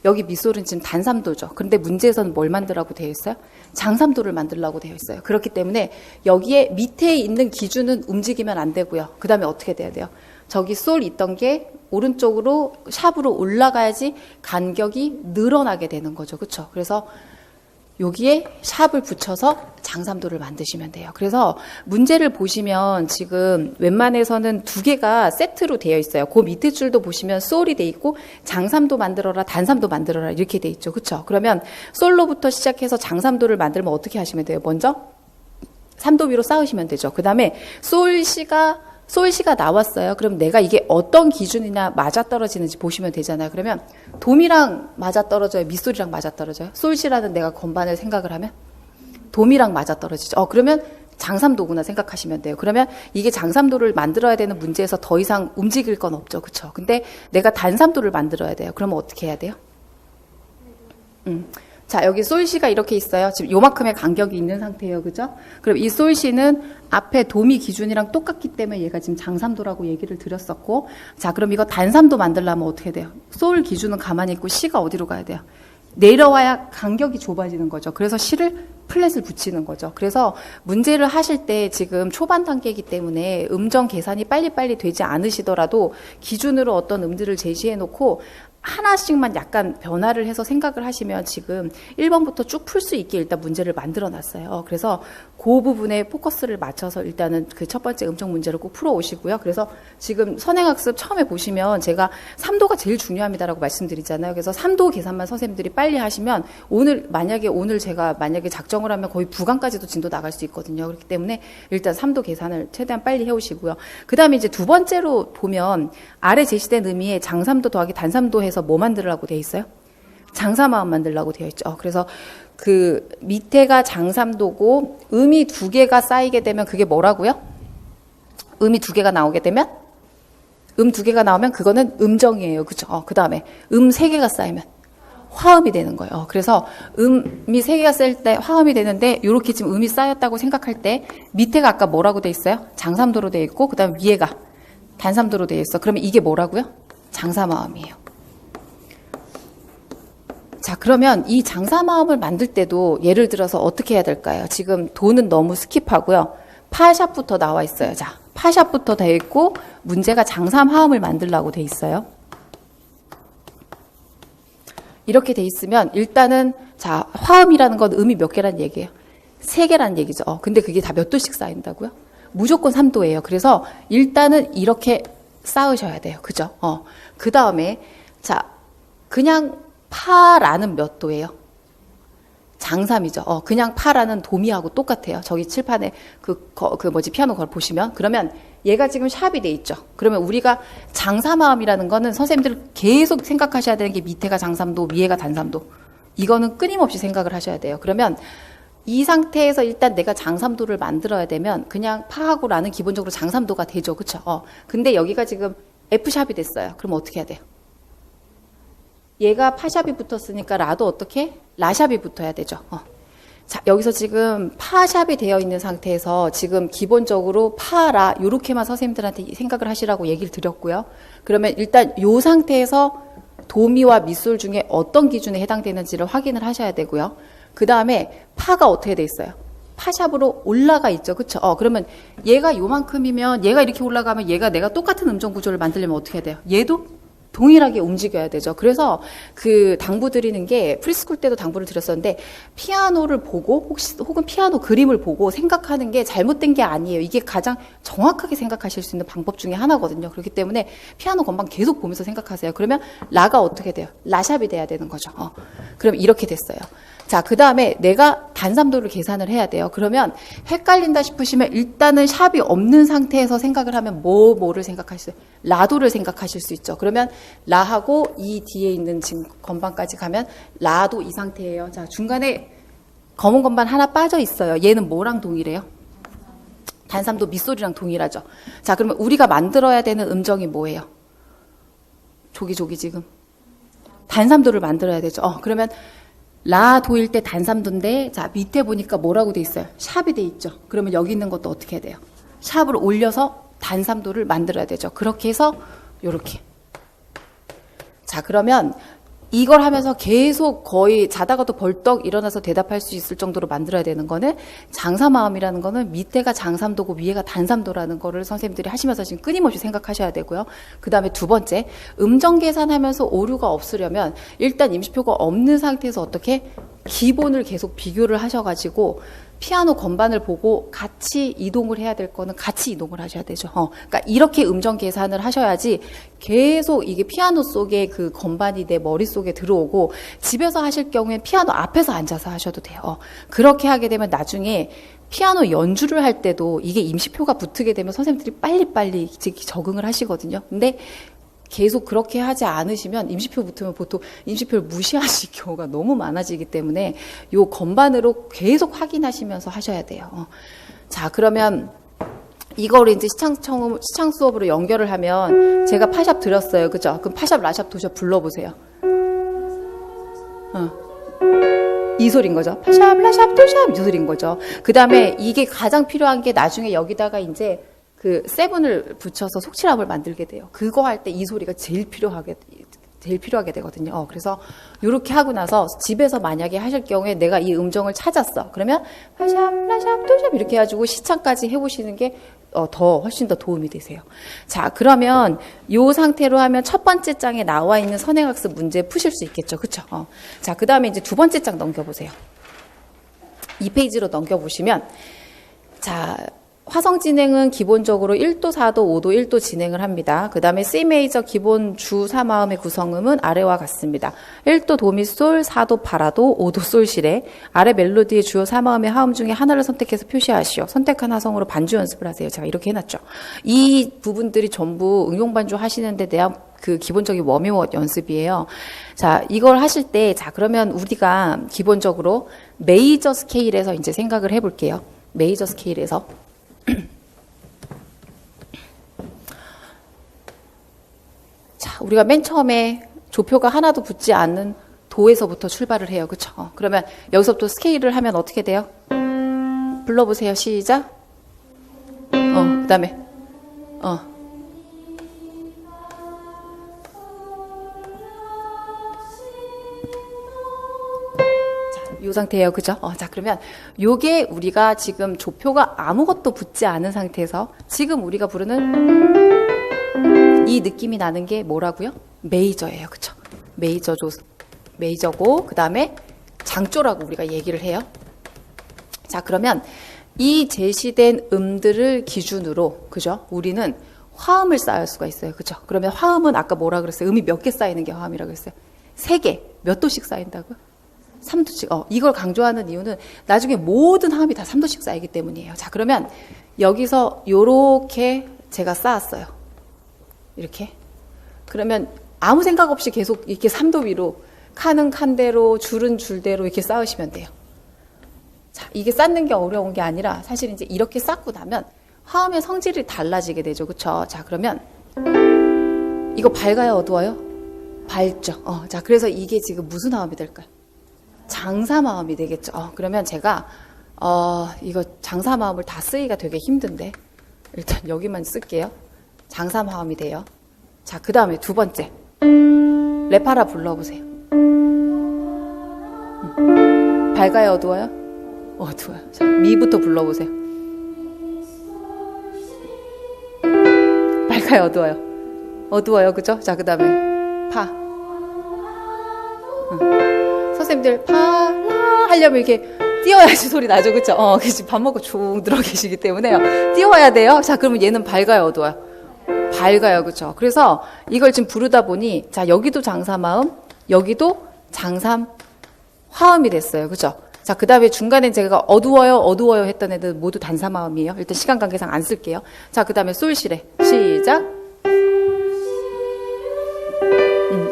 여기 미솔은 지금 단삼도죠. 그런데 문제에서는 뭘 만들라고 되어 있어요? 장삼도를 만들라고 되어 있어요. 그렇기 때문에 여기에 밑에 있는 기준은 움직이면 안 되고요. 그 다음에 어떻게 돼야 돼요? 저기 솔 있던 게 오른쪽으로 샵으로 올라가야지 간격이 늘어나게 되는 거죠. 그쵸? 그래서 여기에 샵을 붙여서 장삼도를 만드시면 돼요. 그래서 문제를 보시면 지금 웬만해서는 두 개가 세트로 되어 있어요. 그 밑에 줄도 보시면 솔이 돼 있고 장삼도 만들어라, 단삼도 만들어라 이렇게 돼 있죠. 그렇죠? 그러면 솔로부터 시작해서 장삼도를 만들면 어떻게 하시면 돼요? 먼저 3도 위로 쌓으시면 되죠. 그 다음에 솔시가 나왔어요. 그럼 내가 이게 어떤 기준이나 맞아떨어지는지 보시면 되잖아요. 그러면 도미랑 맞아떨어져요? 미솔이랑 맞아떨어져요? 솔시라는 내가 건반을 생각을 하면 도미랑 맞아떨어지죠. 그러면 장삼도구나 생각하시면 돼요. 그러면 이게 장삼도를 만들어야 되는 문제에서 더 이상 움직일 건 없죠. 그렇죠? 근데 내가 단삼도를 만들어야 돼요. 그러면 어떻게 해야 돼요? 자, 여기 솔시가 이렇게 있어요. 지금 요만큼의 간격이 있는 상태예요. 그죠? 그럼 이 솔시는 앞에 도미 기준이랑 똑같기 때문에 얘가 지금 장삼도라고 얘기를 드렸었고, 자, 그럼 이거 단삼도 만들려면 어떻게 돼요? 솔 기준은 가만히 있고 시가 어디로 가야 돼요? 내려와야 간격이 좁아지는 거죠. 그래서 실을 플랫을 붙이는 거죠. 그래서 문제를 하실 때 지금 초반 단계이기 때문에 음정 계산이 빨리빨리 되지 않으시더라도 기준으로 어떤 음들을 제시해 놓고 하나씩만 약간 변화를 해서 생각을 하시면 지금 1번부터 쭉 풀 수 있게 일단 문제를 만들어 놨어요. 그래서 그 부분에 포커스를 맞춰서 일단은 그 첫 번째 음정 문제를 꼭 풀어 오시고요. 그래서 지금 선행학습 처음에 보시면 제가 3도가 제일 중요합니다라고 말씀드리잖아요. 그래서 3도 계산만 선생님들이 빨리 하시면 오늘 제가 만약에 작정을 하면 거의 부강까지도 진도 나갈 수 있거든요. 그렇기 때문에 일단 3도 계산을 최대한 빨리 해오시고요. 그 다음에 이제 두 번째로 보면 아래 제시된 의미에 장삼도 더하기 단삼도 해서 뭐 만들으라고 되어 있어요? 장사마음 만들라고 되어 있죠. 그래서 그 밑에가 장삼도고 음이 두 개가 쌓이게 되면 그게 뭐라고요? 음이 두 개가 나오게 되면 두 개가 나오면 그거는 음정이에요. 그죠? 그 다음에 세 개가 쌓이면 화음이 되는 거예요. 그래서 음이 세 개가 쌓일 때 화음이 되는데 이렇게 지금 음이 쌓였다고 생각할 때 밑에가 아까 뭐라고 돼 있어요? 장삼도로 돼 있고 그 다음 위에가 단삼도로 돼 있어. 그러면 이게 뭐라고요? 장사마음이에요. 자, 그러면 이 장사마음을 만들 때도 예를 들어서 어떻게 해야 될까요? 지금 도는 너무 스킵하고요. 파샵부터 나와 있어요. 자, 파샵부터 돼 있고 문제가 장삼화음을 만들라고 돼 있어요. 이렇게 돼 있으면 일단은 자, 화음이라는 건 음이 몇 개란 얘기예요? 3개란 얘기죠. 근데 그게 다 몇 도씩 쌓인다고요? 무조건 3도예요. 그래서 일단은 이렇게 쌓으셔야 돼요. 그죠? 그 다음에 자, 그냥 파라는 몇 도예요? 장삼이죠. 그냥 파라는 도미하고 똑같아요. 저기 칠판에 피아노 걸 보시면. 그러면 얘가 지금 샵이 돼 있죠. 그러면 우리가 장사마음이라는 거는 선생님들 계속 생각하셔야 되는 게 밑에가 장삼도, 위에가 단삼도. 이거는 끊임없이 생각을 하셔야 돼요. 그러면 이 상태에서 일단 내가 장삼도를 만들어야 되면 그냥 파하고 라는 기본적으로 장삼도가 되죠. 그쵸? 근데 여기가 지금 F샵이 됐어요. 그럼 어떻게 해야 돼요? 얘가 파샵이 붙었으니까 라도 어떻게? 라샵이 붙어야 되죠. 자, 여기서 지금 파샵이 되어 있는 상태에서 지금 기본적으로 파라 요렇게만 선생님들한테 생각을 하시라고 얘기를 드렸고요. 그러면 일단 요 상태에서 도미와 미솔 중에 어떤 기준에 해당되는지를 확인을 하셔야 되고요. 그 다음에 파가 어떻게 돼 있어요? 파샵으로 올라가 있죠. 그쵸? 그러면 얘가 요만큼이면 얘가 이렇게 올라가면 내가 똑같은 음정 구조를 만들려면 어떻게 해야 돼요? 얘도 동일하게 움직여야 되죠. 그래서 그 당부 드리는 게 프리스쿨 때도 당부를 드렸었는데 피아노를 보고 혹은 피아노 그림을 보고 생각하는 게 잘못된 게 아니에요. 이게 가장 정확하게 생각하실 수 있는 방법 중에 하나거든요. 그렇기 때문에 피아노 건반 계속 보면서 생각하세요. 그러면 라가 어떻게 돼요? 라샵이 돼야 되는 거죠. 그럼 이렇게 됐어요. 자, 그 다음에 내가 단삼도를 계산을 해야 돼요. 그러면 헷갈린다 싶으시면 일단은 샵이 없는 상태에서 생각을 하면 뭐를 생각하실 수 있어요? 라도를 생각하실 수 있죠. 그러면 라하고 이 뒤에 있는 지금 건반까지 가면 라도 이 상태예요. 자, 중간에 검은 건반 하나 빠져 있어요. 얘는 뭐랑 동일해요? 단삼도 밑소리랑 동일하죠. 자, 그러면 우리가 만들어야 되는 음정이 뭐예요? 조기 지금 단삼도를 만들어야 되죠. 그러면 라 도일 때 단삼도인데 자 밑에 보니까 뭐라고 돼 있어요? 샵이 돼 있죠. 그러면 여기 있는 것도 어떻게 해야 돼요? 샵을 올려서 단삼도를 만들어야 되죠. 그렇게 해서 요렇게. 자, 그러면 이걸 하면서 계속 거의 자다가도 벌떡 일어나서 대답할 수 있을 정도로 만들어야 되는 거는 장사마음이라는 거는 밑에가 장삼도고 위에가 단삼도라는 거를 선생님들이 하시면서 지금 끊임없이 생각하셔야 되고요. 그 다음에 두 번째, 음정 계산하면서 오류가 없으려면 일단 임시표가 없는 상태에서 어떻게 기본을 계속 비교를 하셔가지고 피아노 건반을 보고 같이 이동을 해야 될 거는 같이 이동을 하셔야 되죠. 그러니까 이렇게 음정 계산을 하셔야지 계속 이게 피아노 속에 그 건반이 내 머릿속에 들어오고 집에서 하실 경우엔 피아노 앞에서 앉아서 하셔도 돼요. 그렇게 하게 되면 나중에 피아노 연주를 할 때도 이게 임시표가 붙게 되면 선생님들이 빨리빨리 적응을 하시거든요. 근데 계속 그렇게 하지 않으시면 임시표 붙으면 보통 임시표를 무시하실 경우가 너무 많아지기 때문에 요 건반으로 계속 확인하시면서 하셔야 돼요. 자, 그러면 이거를 이제 시창 수업으로 연결을 하면 제가 파샵 드렸어요. 그죠? 그럼 파샵, 라샵, 도샵 불러보세요. 이 소리인 거죠. 파샵, 라샵, 도샵 이 소리인 거죠. 그 다음에 이게 가장 필요한 게 나중에 여기다가 이제 그 세븐을 붙여서 속칠합을 만들게 돼요. 그거 할 때 이 소리가 제일 필요하게 제일 필요하게 되거든요. 그래서 이렇게 하고 나서 집에서 만약에 하실 경우에 내가 이 음정을 찾았어. 그러면 파샵, 라샵, 도샵 이렇게 해가지고 시창까지 해보시는 게 훨씬 더 도움이 되세요. 자, 그러면 이 상태로 하면 첫 번째 장에 나와 있는 선행학습 문제 푸실 수 있겠죠. 그쵸? 자, 그 다음에 이제 두 번째 장 넘겨보세요. 이 페이지로 넘겨보시면, 자, 화성 진행은 기본적으로 1도, 4도, 5도, 1도 진행을 합니다. 그 다음에 C 메이저 기본 주 3화음의 구성음은 아래와 같습니다. 1도 도미솔, 4도 파라도, 5도 솔시레. 아래 멜로디의 주요 3화음의 하음 중에 하나를 선택해서 표시하시오. 선택한 화성으로 반주 연습을 하세요. 제가 이렇게 해놨죠. 이 부분들이 전부 응용 반주 하시는데 대한 그 기본적인 워밍업 연습이에요. 자, 이걸 하실 때, 자, 그러면 우리가 기본적으로 메이저 스케일에서 이제 생각을 해볼게요. 메이저 스케일에서. 자, 우리가 맨 처음에 조표가 하나도 붙지 않는 도에서부터 출발을 해요. 그쵸? 그러면 여기서부터 스케일을 하면 어떻게 돼요? 불러보세요. 시작. 그 다음에, 이 상태예요. 그죠? 자, 그러면 요게 우리가 지금 조표가 아무것도 붙지 않은 상태에서 지금 우리가 부르는 이 느낌이 나는 게 뭐라고요? 메이저예요. 그쵸? 메이저고, 그 다음에 장조라고 우리가 얘기를 해요. 자, 그러면 이 제시된 음들을 기준으로, 그죠? 우리는 화음을 쌓을 수가 있어요. 그죠? 그러면 화음은 아까 뭐라 그랬어요? 음이 몇 개 쌓이는 게 화음이라고 그랬어요? 3개. 몇 도씩 쌓인다고요? 3도씩. 이걸 강조하는 이유는 나중에 모든 화음이 다 3도씩 쌓이기 때문이에요. 자, 그러면 여기서 요렇게 제가 쌓았어요. 이렇게. 그러면 아무 생각 없이 계속 이렇게 3도 위로 칸은 칸대로 줄은 줄대로 이렇게 쌓으시면 돼요. 자, 이게 쌓는 게 어려운 게 아니라 사실 이제 이렇게 쌓고 나면 화음의 성질이 달라지게 되죠. 그쵸? 자, 그러면 이거 밝아요? 어두워요? 밝죠. 자, 그래서 이게 지금 무슨 화음이 될까요? 장사마음이 되겠죠. 그러면 제가 이거 장사마음을 다 쓰기가 되게 힘든데 일단 여기만 쓸게요. 장사마음이 돼요. 자, 그 다음에 두 번째 레파라 불러보세요. 밝아요? 어두워요? 어두워요. 자, 미부터 불러보세요. 밝아요? 어두워요? 어두워요. 그죠? 자, 그 다음에 파. 선생님들 파라 하려면 이렇게 띄워야지 소리 나죠. 그쵸? 지금 밥 먹고 쭉 들어 계시기 때문에요. 띄워야 돼요. 자, 그러면 얘는 밝아요? 어두워요? 밝아요. 그쵸? 그래서 이걸 지금 부르다 보니 자, 여기도 장사마음, 여기도 장삼 화음이 됐어요. 그쵸? 자, 그 다음에 중간에 제가 어두워요 했던 애들 모두 단사마음이에요. 일단 시간 관계상 안 쓸게요. 자, 그 다음에 솔시레. 시작.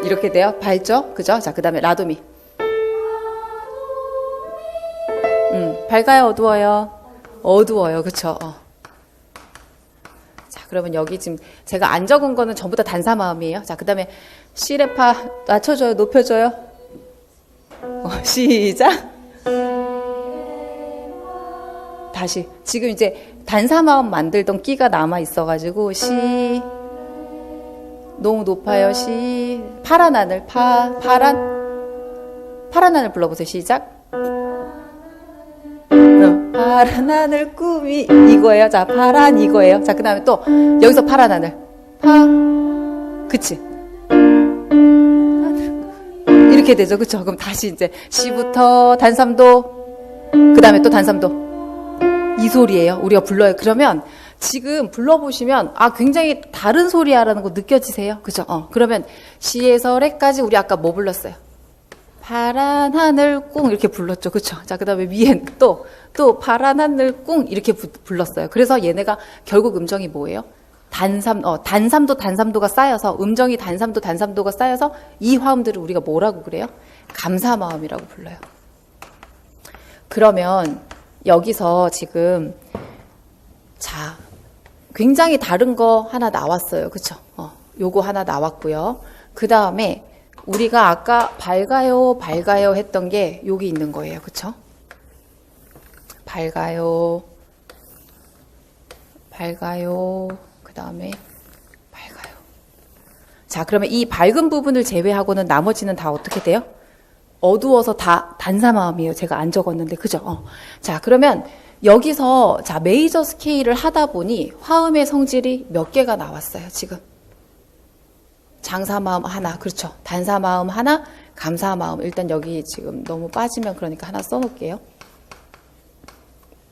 이렇게 돼요. 밝죠? 그죠? 자, 그 다음에 라도미. 밝아요? 어두워요? 어두워요. 그쵸? 자, 그러면 여기 지금 제가 안 적은 거는 전부 다 단사마음이에요. 자, 그 다음에 시레파 낮춰줘요? 높여줘요? 시작. 다시. 지금 이제 단사마음 만들던 끼가 남아 있어가지고 시 너무 높아요. 시 파란 하늘 파란 하늘 불러보세요. 시작. 파란 하늘 꿈이 이거예요. 자, 파란 이거예요. 자, 그 다음에 또 여기서 파란 하늘 그치? 이렇게 되죠. 그쵸? 그럼 다시 이제 시부터 단삼도 그 다음에 또 단삼도 이 소리예요. 우리가 불러요. 그러면 지금 불러보시면 굉장히 다른 소리야라는 거 느껴지세요? 그죠? 그러면 시에서 레까지 우리 아까 뭐 불렀어요? 파란 하늘 꿍 이렇게 불렀죠. 그쵸? 자, 그 다음에 위엔 또 파란 하늘 꿍 이렇게 불렀어요. 그래서 얘네가 결국 음정이 뭐예요? 단삼도가 쌓여서 음정이 단삼도가 쌓여서 이 화음들을 우리가 뭐라고 그래요? 감사마음이라고 불러요. 그러면 여기서 지금 자, 굉장히 다른 거 하나 나왔어요. 그쵸? 요거 하나 나왔고요. 그 다음에 우리가 아까 밝아요 했던 게 여기 있는 거예요. 그쵸? 밝아요. 그 다음에 밝아요. 자, 그러면 이 밝은 부분을 제외하고는 나머지는 다 어떻게 돼요? 어두워서 다 단사마음이에요. 제가 안 적었는데, 그죠? 자, 그러면 여기서, 자, 메이저 스케일을 하다 보니 화음의 성질이 몇 개가 나왔어요, 지금. 장사마음 하나, 그렇죠. 단사마음 하나, 감사마음. 일단 여기 지금 너무 빠지면 그러니까 하나 써놓을게요.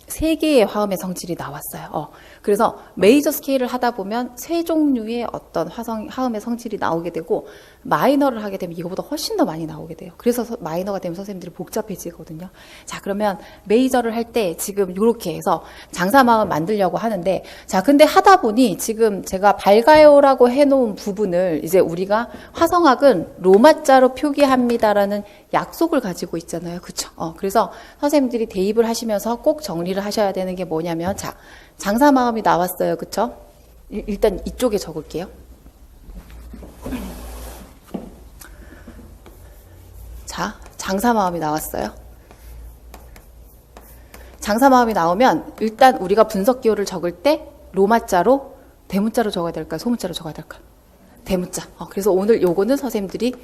3개의 화음의 성질이 나왔어요. 그래서 메이저 스케일을 하다 보면 3종류의 어떤 화음의 성질이 나오게 되고, 마이너를 하게 되면 이거보다 훨씬 더 많이 나오게 돼요. 그래서 마이너가 되면 선생님들이 복잡해지거든요. 자, 그러면 메이저를 할 때 지금 이렇게 해서 장사마음 만들려고 하는데, 자, 근데 하다 보니 지금 제가 밝아요라고 해놓은 부분을 이제 우리가 화성학은 로마자로 표기합니다라는 약속을 가지고 있잖아요. 그쵸? 그래서 선생님들이 대입을 하시면서 꼭 정리를 하셔야 되는 게 뭐냐면, 자, 장사마음이 나왔어요. 그쵸? 일단 이쪽에 적을게요. 자, 장사마음이 나왔어요. 장사마음이 나오면 일단 우리가 분석기호를 적을 때 로마자로, 대문자로 적어야 될까요? 소문자로 적어야 될까요? 대문자. 그래서 오늘 요거는 선생님들이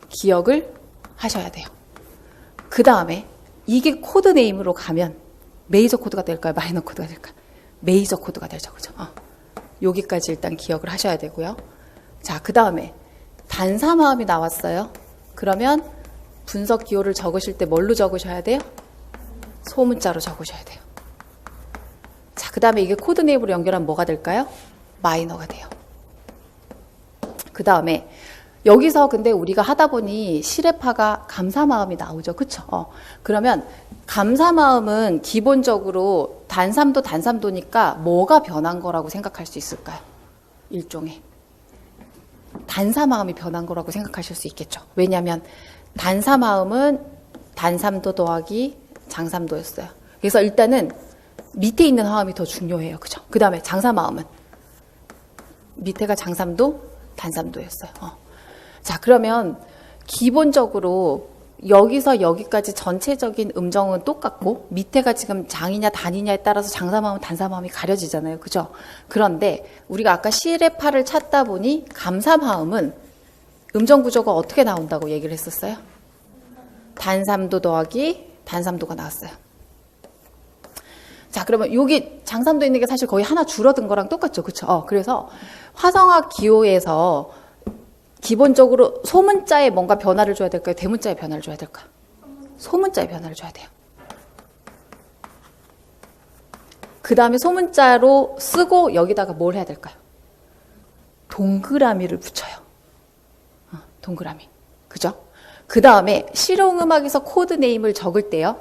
기억을 하셔야 돼요. 그 다음에 이게 코드 네임으로 가면 메이저 코드가 될까요? 마이너 코드가 될까요? 메이저 코드가 되죠. 그죠? 여기까지 일단 기억을 하셔야 되고요. 자, 그 다음에 단사마음이 나왔어요. 그러면 분석 기호를 적으실 때 뭘로 적으셔야 돼요? 소문자로 적으셔야 돼요. 자, 그 다음에 이게 코드 네임으로 연결하면 뭐가 될까요? 마이너가 돼요. 그 다음에 여기서 근데 우리가 하다 보니 시레파가 감사마음이 나오죠. 그쵸? 그러면 감사마음은 기본적으로 단삼도 단삼도니까 뭐가 변한 거라고 생각할 수 있을까요? 일종의. 단사마음이 변한 거라고 생각하실 수 있겠죠. 왜냐하면 단사마음은 단삼도 더하기 장삼도였어요. 그래서 일단은 밑에 있는 화음이 더 중요해요. 그죠? 그 다음에 장사마음은 밑에가 장삼도, 단삼도였어요. 자, 그러면 기본적으로 여기서 여기까지 전체적인 음정은 똑같고 밑에가 지금 장이냐 단이냐에 따라서 장사마음, 단사마음이 가려지잖아요. 그죠? 그런데 우리가 아까 시레파를 찾다 보니 감사마음은 음정 구조가 어떻게 나온다고 얘기를 했었어요? 단삼도 더하기 단삼도가 나왔어요. 자, 그러면 여기 장삼도 있는 게 사실 거의 하나 줄어든 거랑 똑같죠. 그쵸? 그래서 화성학 기호에서 기본적으로 소문자에 뭔가 변화를 줘야 될까요? 대문자에 변화를 줘야 될까요? 소문자에 변화를 줘야 돼요. 그 다음에 소문자로 쓰고 여기다가 뭘 해야 될까요? 동그라미를 붙여요. 동그라미. 그죠? 그 다음에 실용음악에서 코드 네임을 적을 때요.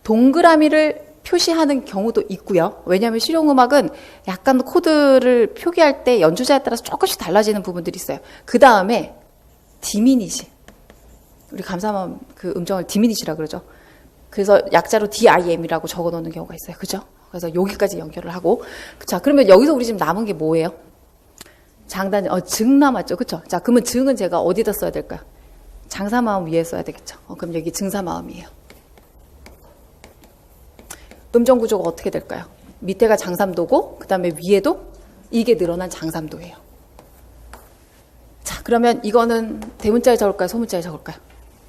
동그라미를 표시하는 경우도 있고요. 왜냐하면 실용음악은 약간 코드를 표기할 때 연주자에 따라서 조금씩 달라지는 부분들이 있어요. 그 다음에 디미니시. 우리 감사마음 그 음정을 디미니시라 그러죠. 그래서 약자로 DIM이라고 적어 놓는 경우가 있어요. 그죠? 그래서 여기까지 연결을 하고. 자, 그러면 여기서 우리 지금 남은 게 뭐예요? 장단, 증 남았죠. 그쵸? 자, 그러면 증은 제가 어디다 써야 될까요? 장사마음 위에 써야 되겠죠. 그럼 여기 증사마음이에요. 음정 구조가 어떻게 될까요? 밑에가 장삼도고 그 다음에 위에도 이게 늘어난 장삼도예요. 자, 그러면 이거는 대문자에 적을까요? 소문자에 적을까요?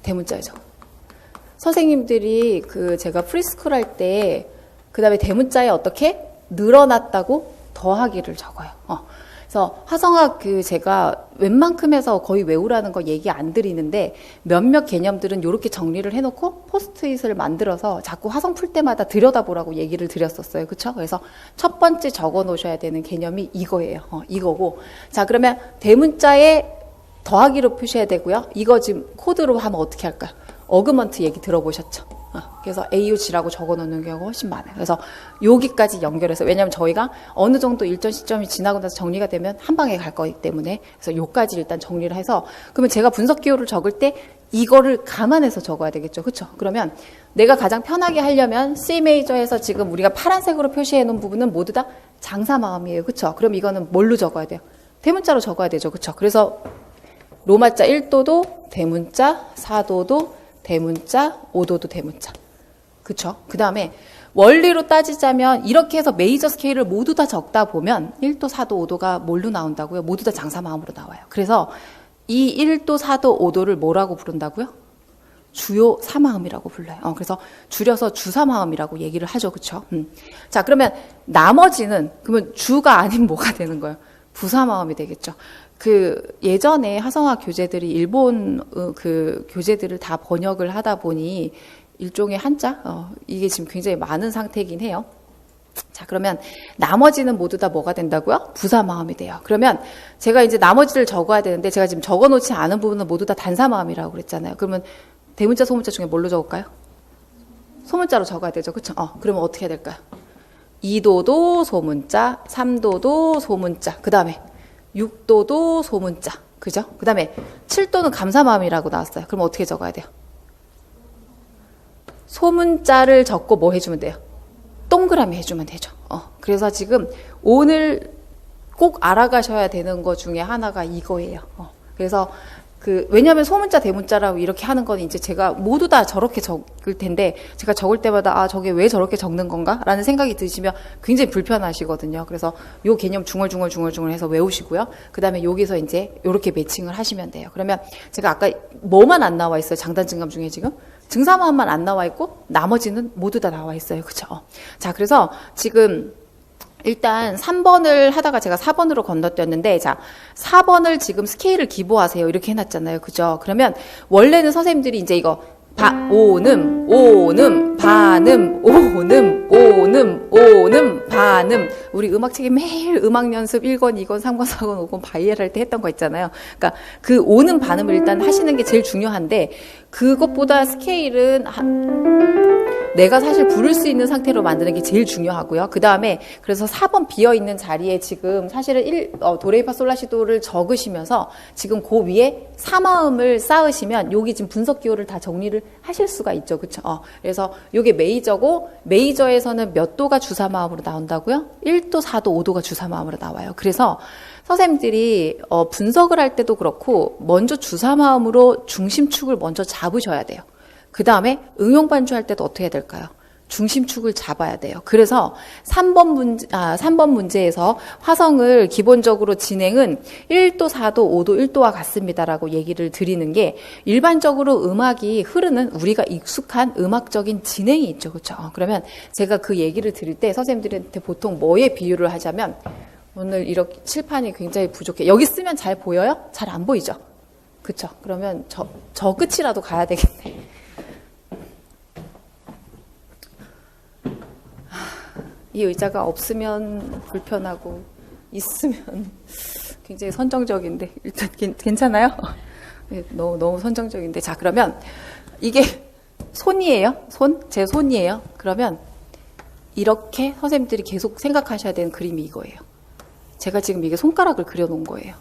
대문자에 적어. 선생님들이 제가 프리스쿨 할 때 그 다음에 대문자에 어떻게 늘어났다고 더하기를 적어요. 그래서 화성학 제가 웬만큼에서 거의 외우라는 거 얘기 안 드리는데 몇몇 개념들은 이렇게 정리를 해놓고 포스트잇을 만들어서 자꾸 화성 풀 때마다 들여다보라고 얘기를 드렸었어요. 그쵸? 그래서 첫 번째 적어 놓으셔야 되는 개념이 이거예요. 이거고. 자, 그러면 대문자에 더하기로 표시해야 되고요. 이거 지금 코드로 하면 어떻게 할까요? 어그먼트 얘기 들어보셨죠? 그래서 AUG라고 적어 놓는 경우가 훨씬 많아요. 그래서 여기까지 연결해서, 왜냐하면 저희가 어느 정도 일정 시점이 지나고 나서 정리가 되면 한 방에 갈 거기 때문에, 그래서 요까지 일단 정리를 해서, 그러면 제가 분석 기호를 적을 때 이거를 감안해서 적어야 되겠죠. 그렇죠? 그러면 내가 가장 편하게 하려면 C 메이저에서 지금 우리가 파란색으로 표시해 놓은 부분은 모두 다 장사마음이에요. 그렇죠? 그럼 이거는 뭘로 적어야 돼요? 대문자로 적어야 되죠. 그렇죠? 그래서 로마자 1도도 대문자, 4도도 대문자, 5도도 대문자. 그쵸? 그 다음에 원리로 따지자면 이렇게 해서 메이저 스케일을 모두 다 적다 보면 1도, 4도, 5도가 뭘로 나온다고요? 모두 다 장사마음으로 나와요. 그래서 이 1도, 4도, 5도를 뭐라고 부른다고요? 주요 사마음이라고 불러요. 그래서 줄여서 주사마음이라고 얘기를 하죠. 그쵸? 자, 그러면 나머지는, 그러면 주가 아닌 뭐가 되는 거예요? 부사마음이 되겠죠. 예전에 화성학 교재들이 일본 그 교재들을 다 번역을 하다 보니 일종의 한자? 이게 지금 굉장히 많은 상태이긴 해요. 자, 그러면 나머지는 모두 다 뭐가 된다고요? 부사마음이 돼요. 그러면 제가 이제 나머지를 적어야 되는데 제가 지금 적어놓지 않은 부분은 모두 다 단사마음이라고 그랬잖아요. 그러면 대문자, 소문자 중에 뭘로 적을까요? 소문자로 적어야 되죠. 그쵸? 그러면 어떻게 해야 될까요? 2도도 소문자, 3도도 소문자, 그 다음에 6도도 소문자, 그죠? 그 다음에 7도는 감사마음이라고 나왔어요. 그럼 어떻게 적어야 돼요? 소문자를 적고 뭐 해주면 돼요? 동그라미 해주면 되죠. 그래서 지금 오늘 꼭 알아가셔야 되는 것 중에 하나가 이거예요. 그래서 왜냐하면 소문자, 대문자라고 이렇게 하는 건 이제 제가 모두 다 저렇게 적을 텐데 제가 적을 때마다 저게 왜 저렇게 적는 건가? 라는 생각이 드시면 굉장히 불편하시거든요. 그래서 요 개념 중얼중얼 해서 외우시고요. 그 다음에 여기서 이제 요렇게 매칭을 하시면 돼요. 그러면 제가 아까 뭐만 안 나와 있어요? 장단증감 중에 지금? 증사마음만 안 나와 있고 나머지는 모두 다 나와 있어요. 그쵸? 자, 그래서 지금 일단 3번을 하다가 제가 4번으로 건너뛰었는데, 자, 4번을 지금 스케일을 기보하세요. 이렇게 해놨잖아요. 그죠? 그러면 원래는 선생님들이 이제 이거 오ным, 반음. 우리 음악책에 매일 음악 연습 1권, 2권, 3권, 4권, 5권 바이엘 할 때 했던 거 있잖아요. 그러니까 그 오는 반음을 일단 하시는 게 제일 중요한데 그것보다 스케일은 내가 사실 부를 수 있는 상태로 만드는 게 제일 중요하고요. 그 다음에 그래서 4번 비어있는 자리에 지금 사실은 도레미파솔라시도를 적으시면서 지금 그 위에 사마음을 쌓으시면 여기 지금 분석 기호를 다 정리를 하실 수가 있죠. 그쵸? 그래서 요게 메이저고 메이저에서는 몇 도가 주사마음으로 나온다고요? 1도, 4도, 5도가 주사마음으로 나와요. 그래서 선생님들이 분석을 할 때도 그렇고 먼저 주사마음으로 중심축을 먼저 잡으셔야 돼요. 그 다음에 응용 반주할 때도 어떻게 해야 될까요? 중심축을 잡아야 돼요. 그래서 3번 문제에서 화성을 기본적으로 진행은 1도, 4도, 5도, 1도와 같습니다라고 얘기를 드리는 게 일반적으로 음악이 흐르는 우리가 익숙한 음악적인 진행이 있죠. 그렇죠? 그러면 제가 그 얘기를 드릴 때 선생님들한테 보통 뭐에 비유를 하자면 오늘 이렇게 칠판이 굉장히 부족해. 여기 쓰면 잘 보여요? 잘 안 보이죠? 그렇죠? 그러면 저 끝이라도 가야 되겠네. 이 의자가 없으면 불편하고 있으면 굉장히 선정적인데 일단 괜찮아요? 너무 선정적인데 자 그러면 이게 손이에요? 제 손이에요? 그러면 이렇게 선생님들이 계속 생각하셔야 되는 그림이 이거예요. 제가 지금 이게 손가락을 그려놓은 거예요.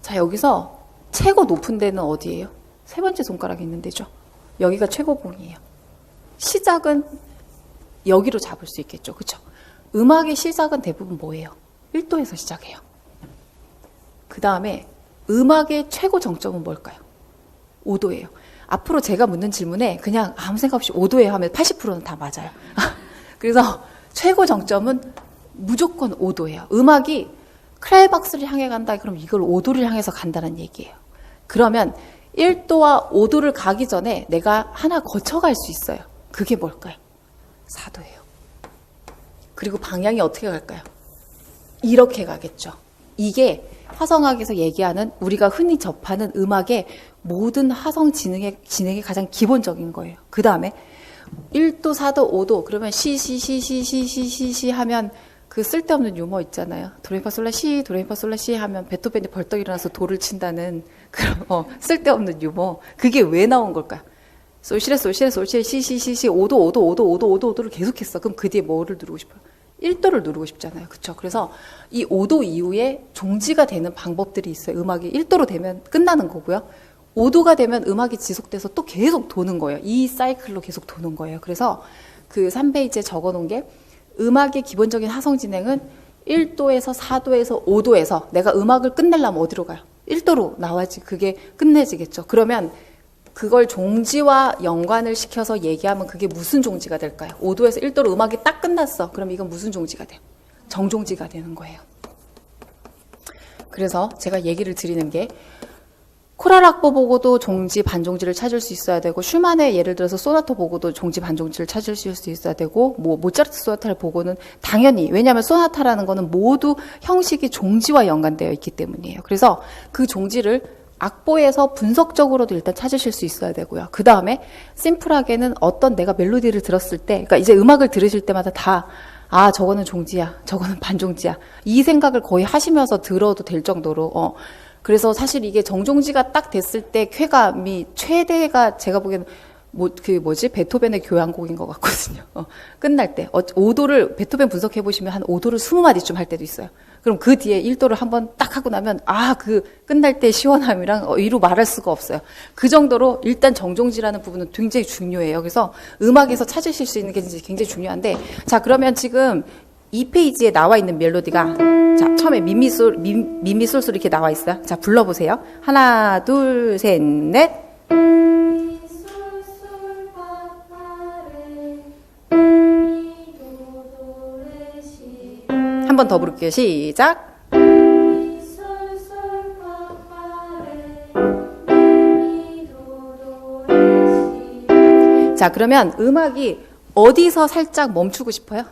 자 여기서 최고 높은 데는 어디예요? 세 번째 손가락이 있는 데죠. 여기가 최고봉이에요. 시작은 여기로 잡을 수 있겠죠. 그렇죠? 음악의 시작은 대부분 뭐예요? 1도에서 시작해요. 그 다음에 음악의 최고 정점은 뭘까요? 5도예요. 앞으로 제가 묻는 질문에 그냥 아무 생각 없이 5도에 하면 80%는 다 맞아요. 그래서 최고 정점은 무조건 5도예요. 음악이 클라이박스를 향해 간다. 그럼 이걸 5도를 향해서 간다는 얘기예요. 그러면 1도와 5도를 가기 전에 내가 하나 거쳐갈 수 있어요. 그게 뭘까요? 4도예요. 그리고 방향이 어떻게 갈까요? 이렇게 가겠죠. 이게 화성학에서 얘기하는 우리가 흔히 접하는 음악의 모든 화성 진행의 가장 기본적인 거예요. 그 다음에 1도, 4도, 5도 그러면 시 하면 그 쓸데없는 유머 있잖아요. 도레미파솔라시 도레미파솔라시 하면 베토벤이 벌떡 일어나서 도를 친다는 그런 쓸데없는 유머. 그게 왜 나온 걸까요? 솔시레 시 5도를 계속했어. 그럼 그 뒤에 뭐를 누르고 싶어요? 1도를 누르고 싶잖아요. 그렇죠? 그래서 이 5도 이후에 종지가 되는 방법들이 있어요. 음악이 1도로 되면 끝나는 거고요. 5도가 되면 음악이 지속돼서 또 계속 도는 거예요. 이 사이클로 계속 도는 거예요. 그래서 그 3페이지에 적어놓은 게 음악의 기본적인 화성 진행은 1도에서 4도에서 5도에서 내가 음악을 끝내려면 어디로 가요? 1도로 나와야지 그게 끝내지겠죠. 그러면 그걸 종지와 연관을 시켜서 얘기하면 그게 무슨 종지가 될까요? 5도에서 1도로 음악이 딱 끝났어. 그럼 이건 무슨 종지가 돼요? 정종지가 되는 거예요. 그래서 제가 얘기를 드리는 게 코랄 악보 보고도 종지, 반종지를 찾을 수 있어야 되고, 슈만의 예를 들어서 소나타 보고도 종지, 반종지를 찾을 수 있어야 되고, 뭐 모차르트 소나타를 보고는 당연히, 왜냐하면 소나타라는 거는 모두 형식이 종지와 연관되어 있기 때문이에요. 그래서 그 종지를 악보에서 분석적으로도 일단 찾으실 수 있어야 되고요. 그 다음에 심플하게는 어떤 내가 멜로디를 들었을 때, 그러니까 이제 음악을 들으실 때마다 다 저거는 종지야, 저거는 반종지야, 이 생각을 거의 하시면서 들어도 될 정도로 그래서 사실 이게 정종지가 딱 됐을 때 쾌감이 최대가 제가 보기에는 베토벤의 교향곡인 것 같거든요. 끝날 때 5도를 베토벤 분석해 보시면 한 5도를 20마디쯤 할 때도 있어요. 그럼 그 뒤에 1도를 한번 딱 하고 나면 그 끝날 때 시원함이랑 이루 말할 수가 없어요. 그 정도로 일단 정종지라는 부분은 굉장히 중요해요. 그래서 음악에서 찾으실 수 있는 게 굉장히 중요한데, 자, 그러면 지금 이 페이지에 나와 있는 멜로디가, 자, 처음에 미미솔솔 이렇게 나와 있어요. 자, 불러보세요. 하나, 둘, 셋, 넷. 한 번 더 부를게요. 시작. 자, 그러면 음악이 어디서 살짝 멈추고 싶어요?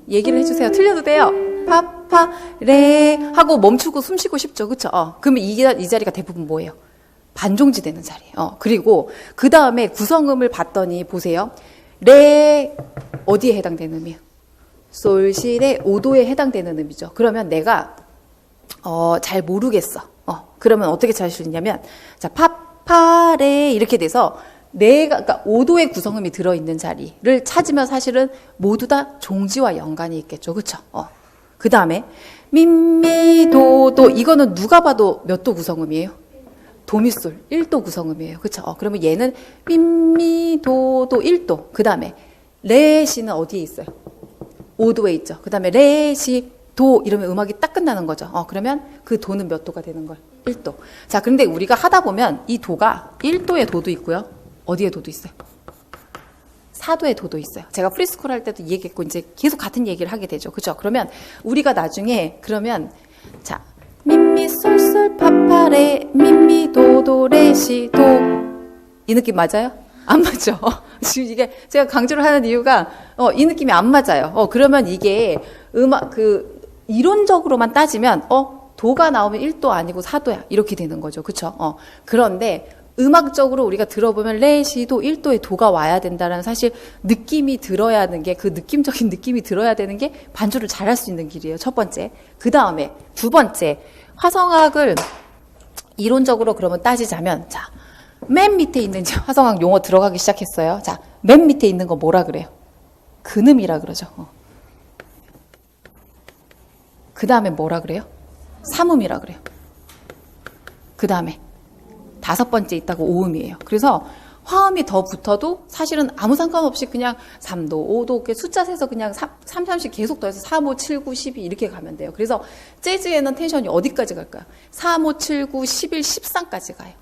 얘기를 해주세요. 틀려도 돼요. 파파 레 하고 멈추고 숨 쉬고 싶죠. 그쵸? 그러면 이 자리가 대부분 뭐예요? 반종지 되는 자리예요. 그리고 그 다음에 구성음을 봤더니 보세요. 레 어디에 해당되는 음이에요? 솔시레 5도에 해당되는 음이죠. 그러면 내가 잘 모르겠어. 그러면 어떻게 찾을 수 있냐면, 자, 파파레 이렇게 돼서 그러니까 5도의 구성음이 들어있는 자리를 찾으면 사실은 모두 다 종지와 연관이 있겠죠. 그쵸? 그 다음에 미미도도, 이거는 누가 봐도 몇 도 구성음이에요? 도미솔 1도 구성음이에요. 그쵸? 그러면 얘는 미미도도 1도. 그 다음에 레시는 어디에 있어요? 5도에 있죠. 그 다음에 레, 시, 도 이러면 음악이 딱 끝나는 거죠. 그러면 그 도는 몇 도가 되는 거예요? 1도. 자, 그런데 우리가 하다 보면 이 도가 1도의 도도 있고요. 어디에 도도 있어요? 4도의 도도 있어요. 제가 프리스쿨 할 때도 이 얘기했고 이제 계속 같은 얘기를 하게 되죠. 그렇죠? 그러면 우리가 나중에 자, 미미 솔솔 파파레 미미 도도 레시 도, 이 느낌 맞아요? 안 맞죠? 지금 이게 제가 강조를 하는 이유가 이 느낌이 안 맞아요. 그러면 이게 이론적으로만 따지면 도가 나오면 1도 아니고 4도야 이렇게 되는 거죠. 그렇죠? 그런데 음악적으로 우리가 들어보면 레시도 1도의 도가 와야 된다는 사실 느낌이 들어야 하는 게, 그 느낌적인 느낌이 들어야 되는 게 반주를 잘할 수 있는 길이에요. 첫 번째. 그 다음에 두 번째, 화성학을 이론적으로 그러면 따지자면, 자, 맨 밑에 있는 화성학 용어 들어가기 시작했어요. 자, 맨 밑에 있는 거 뭐라 그래요? 근음이라 그러죠. 그 다음에 뭐라 그래요? 삼음이라 그래요. 그 다음에 5번째 있다고 오음이에요. 그래서 화음이 더 붙어도 사실은 아무 상관없이 그냥 3도, 5도 이렇게 숫자 세서 그냥 3, 3씩 계속 더해서 3, 5, 7, 9, 12 이렇게 가면 돼요. 그래서 재즈에는 텐션이 어디까지 갈까요? 3, 5, 7, 9, 11, 13까지 가요.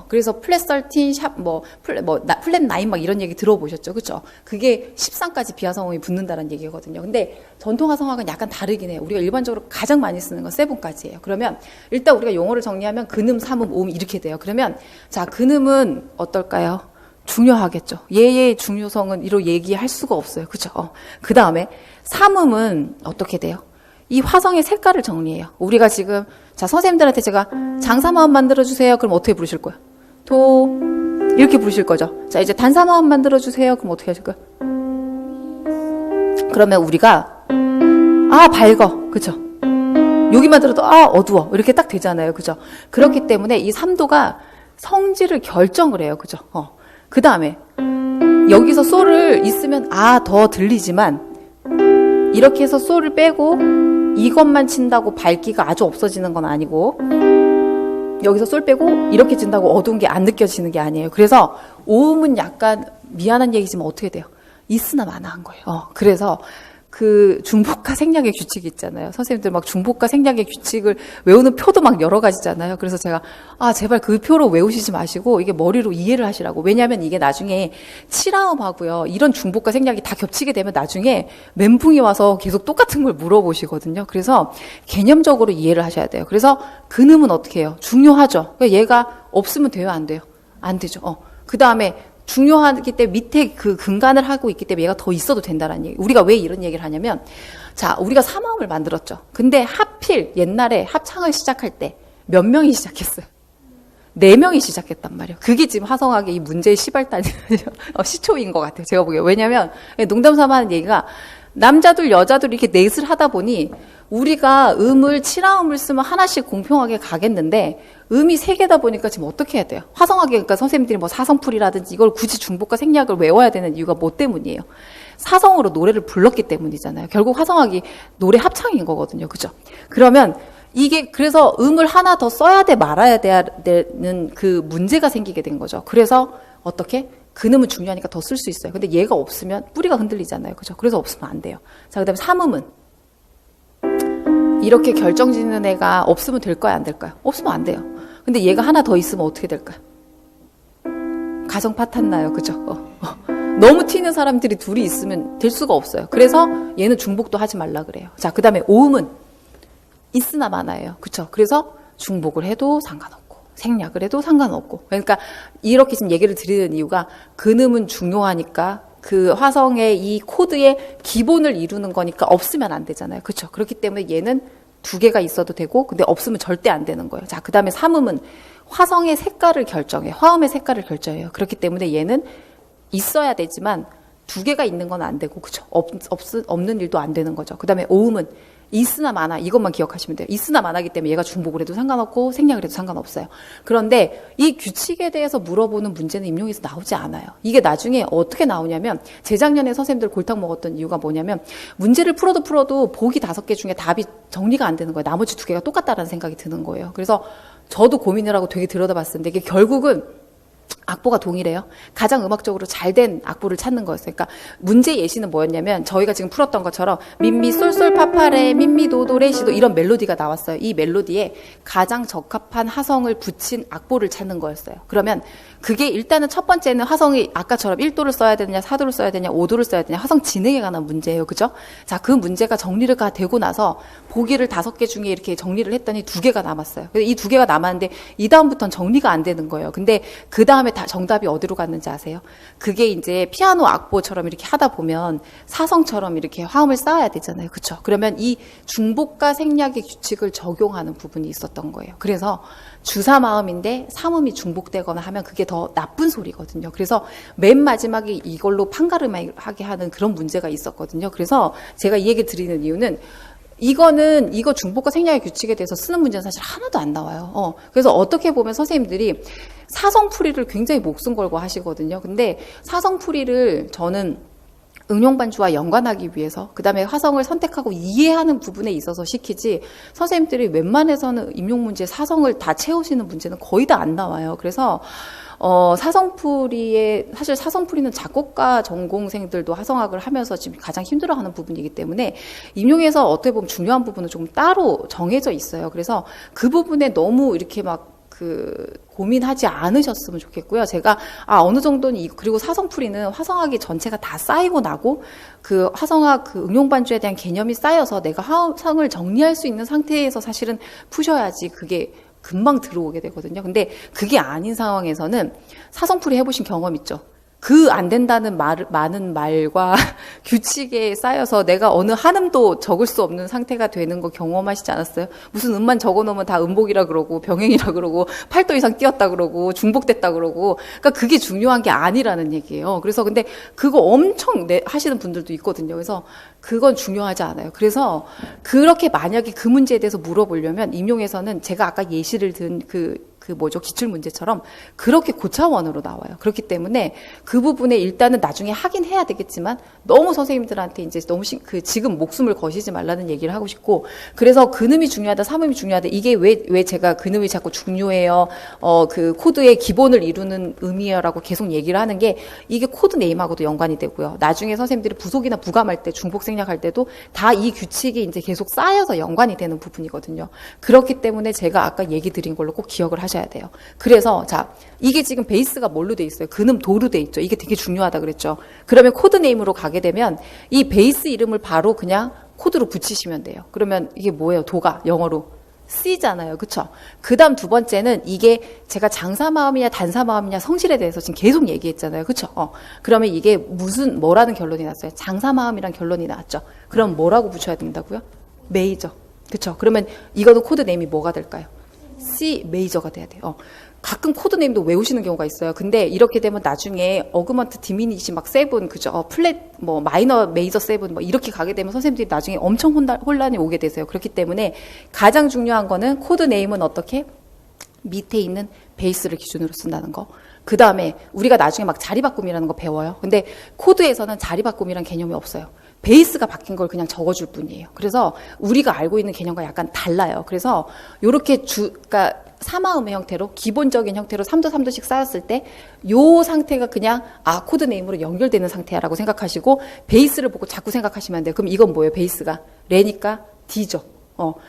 그래서 플랫 13, 플랫 9 막 이런 얘기 들어보셨죠? 그쵸? 그게 13까지 비화성음이 붙는다는 얘기거든요. 근데 전통 화성학은 약간 다르긴 해요. 우리가 일반적으로 가장 많이 쓰는 건 7까지예요. 그러면 일단 우리가 용어를 정리하면 근음, 삼음, 오음 이렇게 돼요. 그러면 자, 근음은 어떨까요? 중요하겠죠. 얘의 중요성은 이로 얘기할 수가 없어요. 그쵸? 그 다음에 삼음은 어떻게 돼요? 이 화성의 색깔을 정리해요. 우리가 지금, 자, 선생님들한테 제가 장사마음 만들어주세요. 그럼 어떻게 부르실 거예요? 도, 이렇게 부르실 거죠. 자, 이제 단사마음 만들어주세요. 그럼 어떻게 하실 거예요? 그러면 우리가, 밝어. 그쵸? 여기만 들어도, 어두워. 이렇게 딱 되잖아요. 그죠? 그렇기 때문에 이 3도가 성질을 결정을 해요. 그죠? 그 다음에, 여기서 솔을 있으면, 더 들리지만, 이렇게 해서 솔을 빼고, 이것만 친다고 밝기가 아주 없어지는 건 아니고, 여기서 솔 빼고 이렇게 친다고 어두운 게 안 느껴지는 게 아니에요. 그래서 오음은 약간 미안한 얘기지만 어떻게 돼요? 있으나 마나한 거예요. 그래서 그 중복과 생략의 규칙이 있잖아요. 선생님들 막 중복과 생략의 규칙을 외우는 표도 막 여러 가지잖아요. 그래서 제가 제발 그 표로 외우시지 마시고 이게 머리로 이해를 하시라고. 왜냐하면 이게 나중에 치라음하고요. 이런 중복과 생략이 다 겹치게 되면 나중에 멘붕이 와서 계속 똑같은 걸 물어보시거든요. 그래서 개념적으로 이해를 하셔야 돼요. 그래서 근음은 어떻게 해요? 중요하죠. 그러니까 얘가 없으면 돼요? 안 돼요? 안 되죠. 그 다음에 중요하기 때문에 밑에 그 근간을 하고 있기 때문에 얘가 더 있어도 된다는 얘기. 우리가 왜 이런 얘기를 하냐면, 자, 우리가 사마음을 만들었죠. 근데 하필 옛날에 합창을 시작할 때 몇 명이 시작했어요? 4명이 시작했단 말이에요. 그게 지금 화성학의 이 문제의 시발단이죠. 시초인 것 같아요. 제가 보기에. 왜냐면, 농담 삼아 하는 얘기가 남자들, 여자들 이렇게 넷을 하다 보니 우리가 음을, 치라음을 쓰면 하나씩 공평하게 가겠는데 음이 3개다 보니까 지금 어떻게 해야 돼요? 화성하게, 그러니까 선생님들이 뭐 사성풀이라든지 이걸 굳이 중복과 생략을 외워야 되는 이유가 뭐 때문이에요? 사성으로 노래를 불렀기 때문이잖아요. 결국 화성학이 노래 합창인 거거든요. 그죠? 그러면 이게 그래서 음을 하나 더 써야 돼 말아야 되는 그 문제가 생기게 된 거죠. 그래서 어떻게? 근음은 중요하니까 더 쓸 수 있어요. 근데 얘가 없으면 뿌리가 흔들리잖아요. 그죠? 그래서 없으면 안 돼요. 자, 그 다음에 삼음은 이렇게 결정짓는 애가 없으면 될까요? 안 될까요? 없으면 안 돼요. 근데 얘가 하나 더 있으면 어떻게 될까요? 가정 파탄나요. 그죠? 너무 튀는 사람들이 둘이 있으면 될 수가 없어요. 그래서 얘는 중복도 하지 말라 그래요. 자, 그 다음에 오음은 있으나 마나예요. 그쵸? 그래서 중복을 해도 상관없고 생략을 해도 상관없고. 그러니까 이렇게 지금 얘기를 드리는 이유가 근음은 중요하니까 그 화성의 이 코드의 기본을 이루는 거니까 없으면 안 되잖아요. 그렇죠? 그렇기 때문에 얘는 2개가 있어도 되고 근데 없으면 절대 안 되는 거예요. 자, 그다음에 삼음은 화성의 색깔을 결정해. 화음의 색깔을 결정해요. 그렇기 때문에 얘는 있어야 되지만 2개가 있는 건 안 되고 그렇죠? 없는 일도 안 되는 거죠. 그다음에 오음은 있으나 마나 이것만 기억하시면 돼요. 있으나 마나기 때문에 얘가 중복을 해도 상관없고 생략을 해도 상관없어요. 그런데 이 규칙에 대해서 물어보는 문제는 임용에서 나오지 않아요. 이게 나중에 어떻게 나오냐면 재작년에 선생님들 골탕 먹었던 이유가 뭐냐면 문제를 풀어도 보기 5개 중에 답이 정리가 안 되는 거예요. 나머지 2개가 똑같다라는 생각이 드는 거예요. 그래서 저도 고민을 하고 되게 들여다봤는데 이게 결국은 악보가 동일해요. 가장 음악적으로 잘된 악보를 찾는 거였어요. 그러니까 문제 예시는 뭐였냐면 저희가 지금 풀었던 것처럼 민미 쏠쏠 파파레 민미 도도레 시도 이런 멜로디가 나왔어요. 이 멜로디에 가장 적합한 화성을 붙인 악보를 찾는 거였어요. 그러면 그게 일단은 첫 번째는 화성이 아까처럼 1도를 써야 되느냐 4도를 써야 되냐 5도를 써야 되냐 화성 진행에 관한 문제예요. 그죠? 자, 그 문제가 정리가 되고 나서 보기를 5개 중에 이렇게 정리를 했더니 2개가 남았어요. 이 2개가 남았는데 이 다음부터는 정리가 안 되는 거예요. 근데 그 다음에 다 정답이 어디로 갔는지 아세요? 그게 이제 피아노 악보처럼 이렇게 하다 보면 사성처럼 이렇게 화음을 쌓아야 되잖아요. 그렇죠? 그러면 이 중복과 생략의 규칙을 적용하는 부분이 있었던 거예요. 그래서 주사마음인데 삼음이 중복되거나 하면 그게 더 나쁜 소리거든요. 그래서 맨 마지막에 이걸로 판가름하게 하는 그런 문제가 있었거든요. 그래서 제가 이 얘기 드리는 이유는 이거 중복과 생략의 규칙에 대해서 쓰는 문제는 사실 하나도 안 나와요. 그래서 어떻게 보면 선생님들이 사성풀이를 굉장히 목숨 걸고 하시거든요. 근데 사성풀이를 저는 응용반주와 연관하기 위해서 그다음에 화성을 선택하고 이해하는 부분에 있어서 시키지 선생님들이 웬만해서는 임용문제 사성을 다 채우시는 문제는 거의 다 안 나와요. 그래서 사실 사성풀이는 작곡가 전공생들도 화성학을 하면서 지금 가장 힘들어하는 부분이기 때문에 임용에서 어떻게 보면 중요한 부분은 조금 따로 정해져 있어요. 그래서 그 부분에 너무 이렇게 막 고민하지 않으셨으면 좋겠고요. 제가, 어느 정도는, 그리고 사성풀이는 화성학이 전체가 다 쌓이고 나고, 그 화성학 그 응용반주에 대한 개념이 쌓여서 내가 화성을 정리할 수 있는 상태에서 사실은 푸셔야지 그게 금방 들어오게 되거든요. 근데 그게 아닌 상황에서는 사성풀이 해보신 경험 있죠? 그 안 된다는 많은 말과 규칙에 쌓여서 내가 어느 한음도 적을 수 없는 상태가 되는 거 경험하시지 않았어요? 무슨 음만 적어놓으면 다 음복이라 그러고 병행이라 그러고 8도 이상 띄었다 그러고 중복됐다 그러고 그러니까 그게 중요한 게 아니라는 얘기예요. 그래서 근데 그거 엄청 하시는 분들도 있거든요. 그래서 그건 중요하지 않아요. 그래서 그렇게 만약에 그 문제에 대해서 물어보려면 임용에서는 제가 아까 예시를 든 그 기출 문제처럼 그렇게 고차원으로 나와요. 그렇기 때문에 그 부분에 일단은 나중에 하긴 해야 되겠지만 너무 선생님들한테 이제 너무 지금 목숨을 거시지 말라는 얘기를 하고 싶고, 그래서 근음이 중요하다, 삼음이 중요하다, 이게 왜 제가 근음이 자꾸 중요해요, 그 코드의 기본을 이루는 의미야라고 계속 얘기를 하는 게, 이게 코드 네임하고도 연관이 되고요. 나중에 선생님들이 부속이나 부감할 때, 중복 생략할 때도 다 이 규칙이 이제 계속 쌓여서 연관이 되는 부분이거든요. 그렇기 때문에 제가 아까 얘기 드린 걸로 꼭 기억을 하셔야 돼요. 그래서 자, 이게 지금 베이스가 뭘로 돼 있어요? 근음 도로 돼 있죠. 이게 되게 중요하다 그랬죠. 그러면 코드 네임으로 가게 되면 이 베이스 이름을 바로 그냥 코드로 붙이시면 돼요. 그러면 이게 뭐예요? 도가 영어로 C잖아요. 그쵸? 그 다음 두 번째는 이게 제가 장사마음이냐 단사마음이냐 성질에 대해서 지금 계속 얘기했잖아요. 그쵸? 그러면 이게 뭐라는 결론이 났어요? 장사마음이란 결론이 나왔죠. 그럼 뭐라고 붙여야 된다고요? 메이저. 그쵸? 그러면 이거는 코드 네임이 뭐가 될까요? C 메이저가 돼야 돼요. 가끔 코드 네임도 외우시는 경우가 있어요. 근데 이렇게 되면 나중에 어그먼트 디미니시 막 세븐, 그죠? 플랫, 마이너 메이저 세븐, 이렇게 가게 되면 선생님들이 나중에 엄청 혼란이 오게 되세요. 그렇기 때문에 가장 중요한 거는 코드 네임은 어떻게? 밑에 있는 베이스를 기준으로 쓴다는 거. 그 다음에 우리가 나중에 막 자리 바꿈이라는 거 배워요. 근데 코드에서는 자리 바꿈이란 개념이 없어요. 베이스가 바뀐 걸 그냥 적어줄 뿐이에요. 그래서 우리가 알고 있는 개념과 약간 달라요. 그래서 요렇게 그러니까 사마음의 형태로, 기본적인 형태로 3도 3도씩 쌓였을 때 요 상태가 그냥 코드 네임으로 연결되는 상태야라고 생각하시고, 베이스를 보고 자꾸 생각하시면 안 돼요. 그럼 이건 뭐예요? 베이스가 레니까 D죠.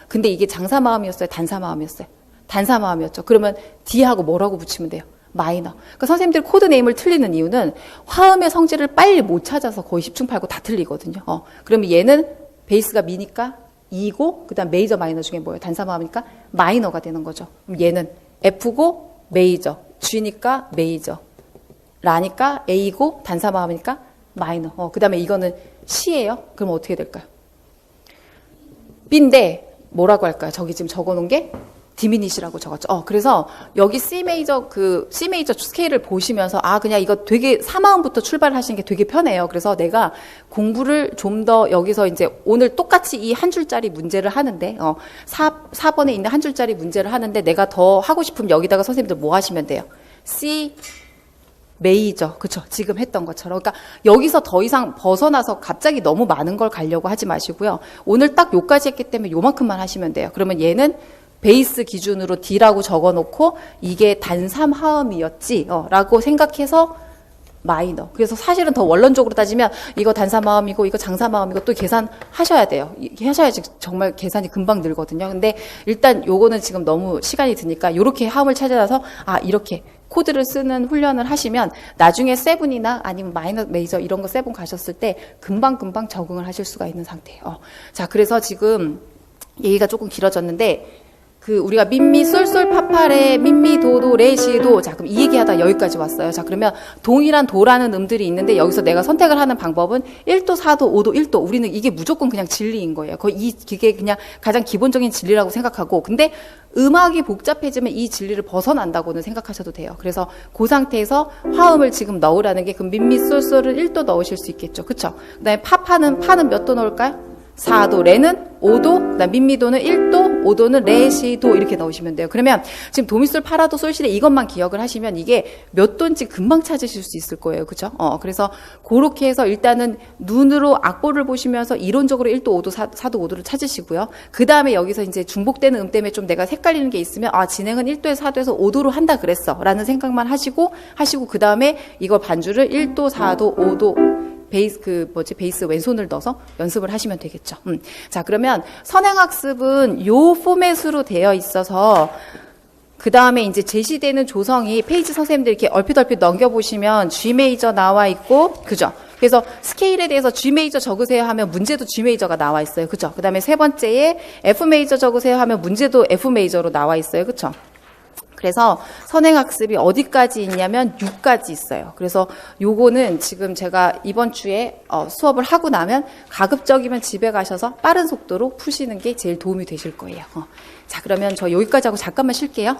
근데 이게 장사마음이었어요? 단사마음이었어요? 단사마음이었죠. 그러면 D하고 뭐라고 붙이면 돼요? 마이너. 그러니까 선생님들 코드 네임을 틀리는 이유는 화음의 성질을 빨리 못 찾아서 거의 10중 8구 다 틀리거든요. 그러면 얘는 베이스가 미니까 E고, 그 다음 메이저 마이너 중에 뭐예요? 단사마음이니까 마이너가 되는 거죠. 그럼 얘는 F고 메이저, G니까 메이저, 라니까 A고 단사마음이니까 마이너. 그 다음에 이거는 C예요. 그럼 어떻게 될까요? B인데 뭐라고 할까요? 저기 지금 적어놓은 게 디미니시라고 적었죠. 그래서 여기 C 메이저 스케일을 보시면서 그냥 이거 되게 4마음부터 출발하시는 게 되게 편해요. 그래서 내가 공부를 좀 더 여기서 이제 오늘 똑같이 이 한 줄짜리 문제를 하는데 4번에 있는 한 줄짜리 문제를 하는데 내가 더 하고 싶으면 여기다가 선생님들 뭐 하시면 돼요? C 메이저, 그쵸? 지금 했던 것처럼. 그러니까 여기서 더 이상 벗어나서 갑자기 너무 많은 걸 가려고 하지 마시고요. 오늘 딱 요까지 했기 때문에 요만큼만 하시면 돼요. 그러면 얘는 베이스 기준으로 D라고 적어놓고 이게 단삼 화음이었지 라고 생각해서 마이너. 그래서 사실은 더 원론적으로 따지면 이거 단사마음이고 이거 장사마음이고 또 계산하셔야 돼요. 하셔야지 정말 계산이 금방 늘거든요. 근데 일단 요거는 지금 너무 시간이 드니까 요렇게 화음을 찾아서 이렇게 코드를 쓰는 훈련을 하시면 나중에 세븐이나 아니면 마이너 메이저 이런 거 세븐 가셨을 때 금방 적응을 하실 수가 있는 상태예요. 자, 그래서 지금 얘기가 조금 길어졌는데 우리가 민미 쏠쏠 파파레 민미 도도 레시도, 자, 그럼 이 얘기하다 여기까지 왔어요. 자, 그러면 동일한 도라는 음들이 있는데 여기서 내가 선택을 하는 방법은 1도 4도 5도 1도, 우리는 이게 무조건 그냥 진리인 거예요. 이게 그냥 가장 기본적인 진리라고 생각하고, 근데 음악이 복잡해지면 이 진리를 벗어난다고는 생각하셔도 돼요. 그래서 그 상태에서 화음을 지금 넣으라는 게, 그럼 민미 쏠쏠을 1도 넣으실 수 있겠죠. 그쵸? 그 다음에 파는 몇 도 넣을까요? 4도, 레는 5도, 그다음 민미도는 1도, 5도는 레, 시, 도 이렇게 넣으시면 돼요. 그러면 지금 도미솔, 파라도, 솔시레 이것만 기억을 하시면 이게 몇 도인지 금방 찾으실 수 있을 거예요. 그죠? 그래서 그렇게 해서 일단은 눈으로 악보를 보시면서 이론적으로 1도, 5도, 4도, 5도를 찾으시고요. 그 다음에 여기서 이제 중복되는 음 때문에 좀 내가 헷갈리는 게 있으면 진행은 1도에서 4도에서 5도로 한다 그랬어 라는 생각만 하시고 그 다음에 이걸 반주를 1도, 4도, 5도 베이스 왼손을 넣어서 연습을 하시면 되겠죠. 자, 그러면 선행학습은 요 포맷으로 되어 있어서 그 다음에 이제 제시되는 조성이 페이지 선생님들 이렇게 얼핏 넘겨보시면 G 메이저 나와 있고, 그죠? 그래서 스케일에 대해서 G 메이저 적으세요 하면 문제도 G 메이저가 나와 있어요. 그죠? 그 다음에 세 번째에 F 메이저 적으세요 하면 문제도 F 메이저로 나와 있어요. 그죠? 그래서 선행학습이 어디까지 있냐면 6까지 있어요. 그래서 요거는 지금 제가 이번 주에 수업을 하고 나면 가급적이면 집에 가셔서 빠른 속도로 푸시는 게 제일 도움이 되실 거예요. 자, 그러면 저 여기까지 하고 잠깐만 쉴게요.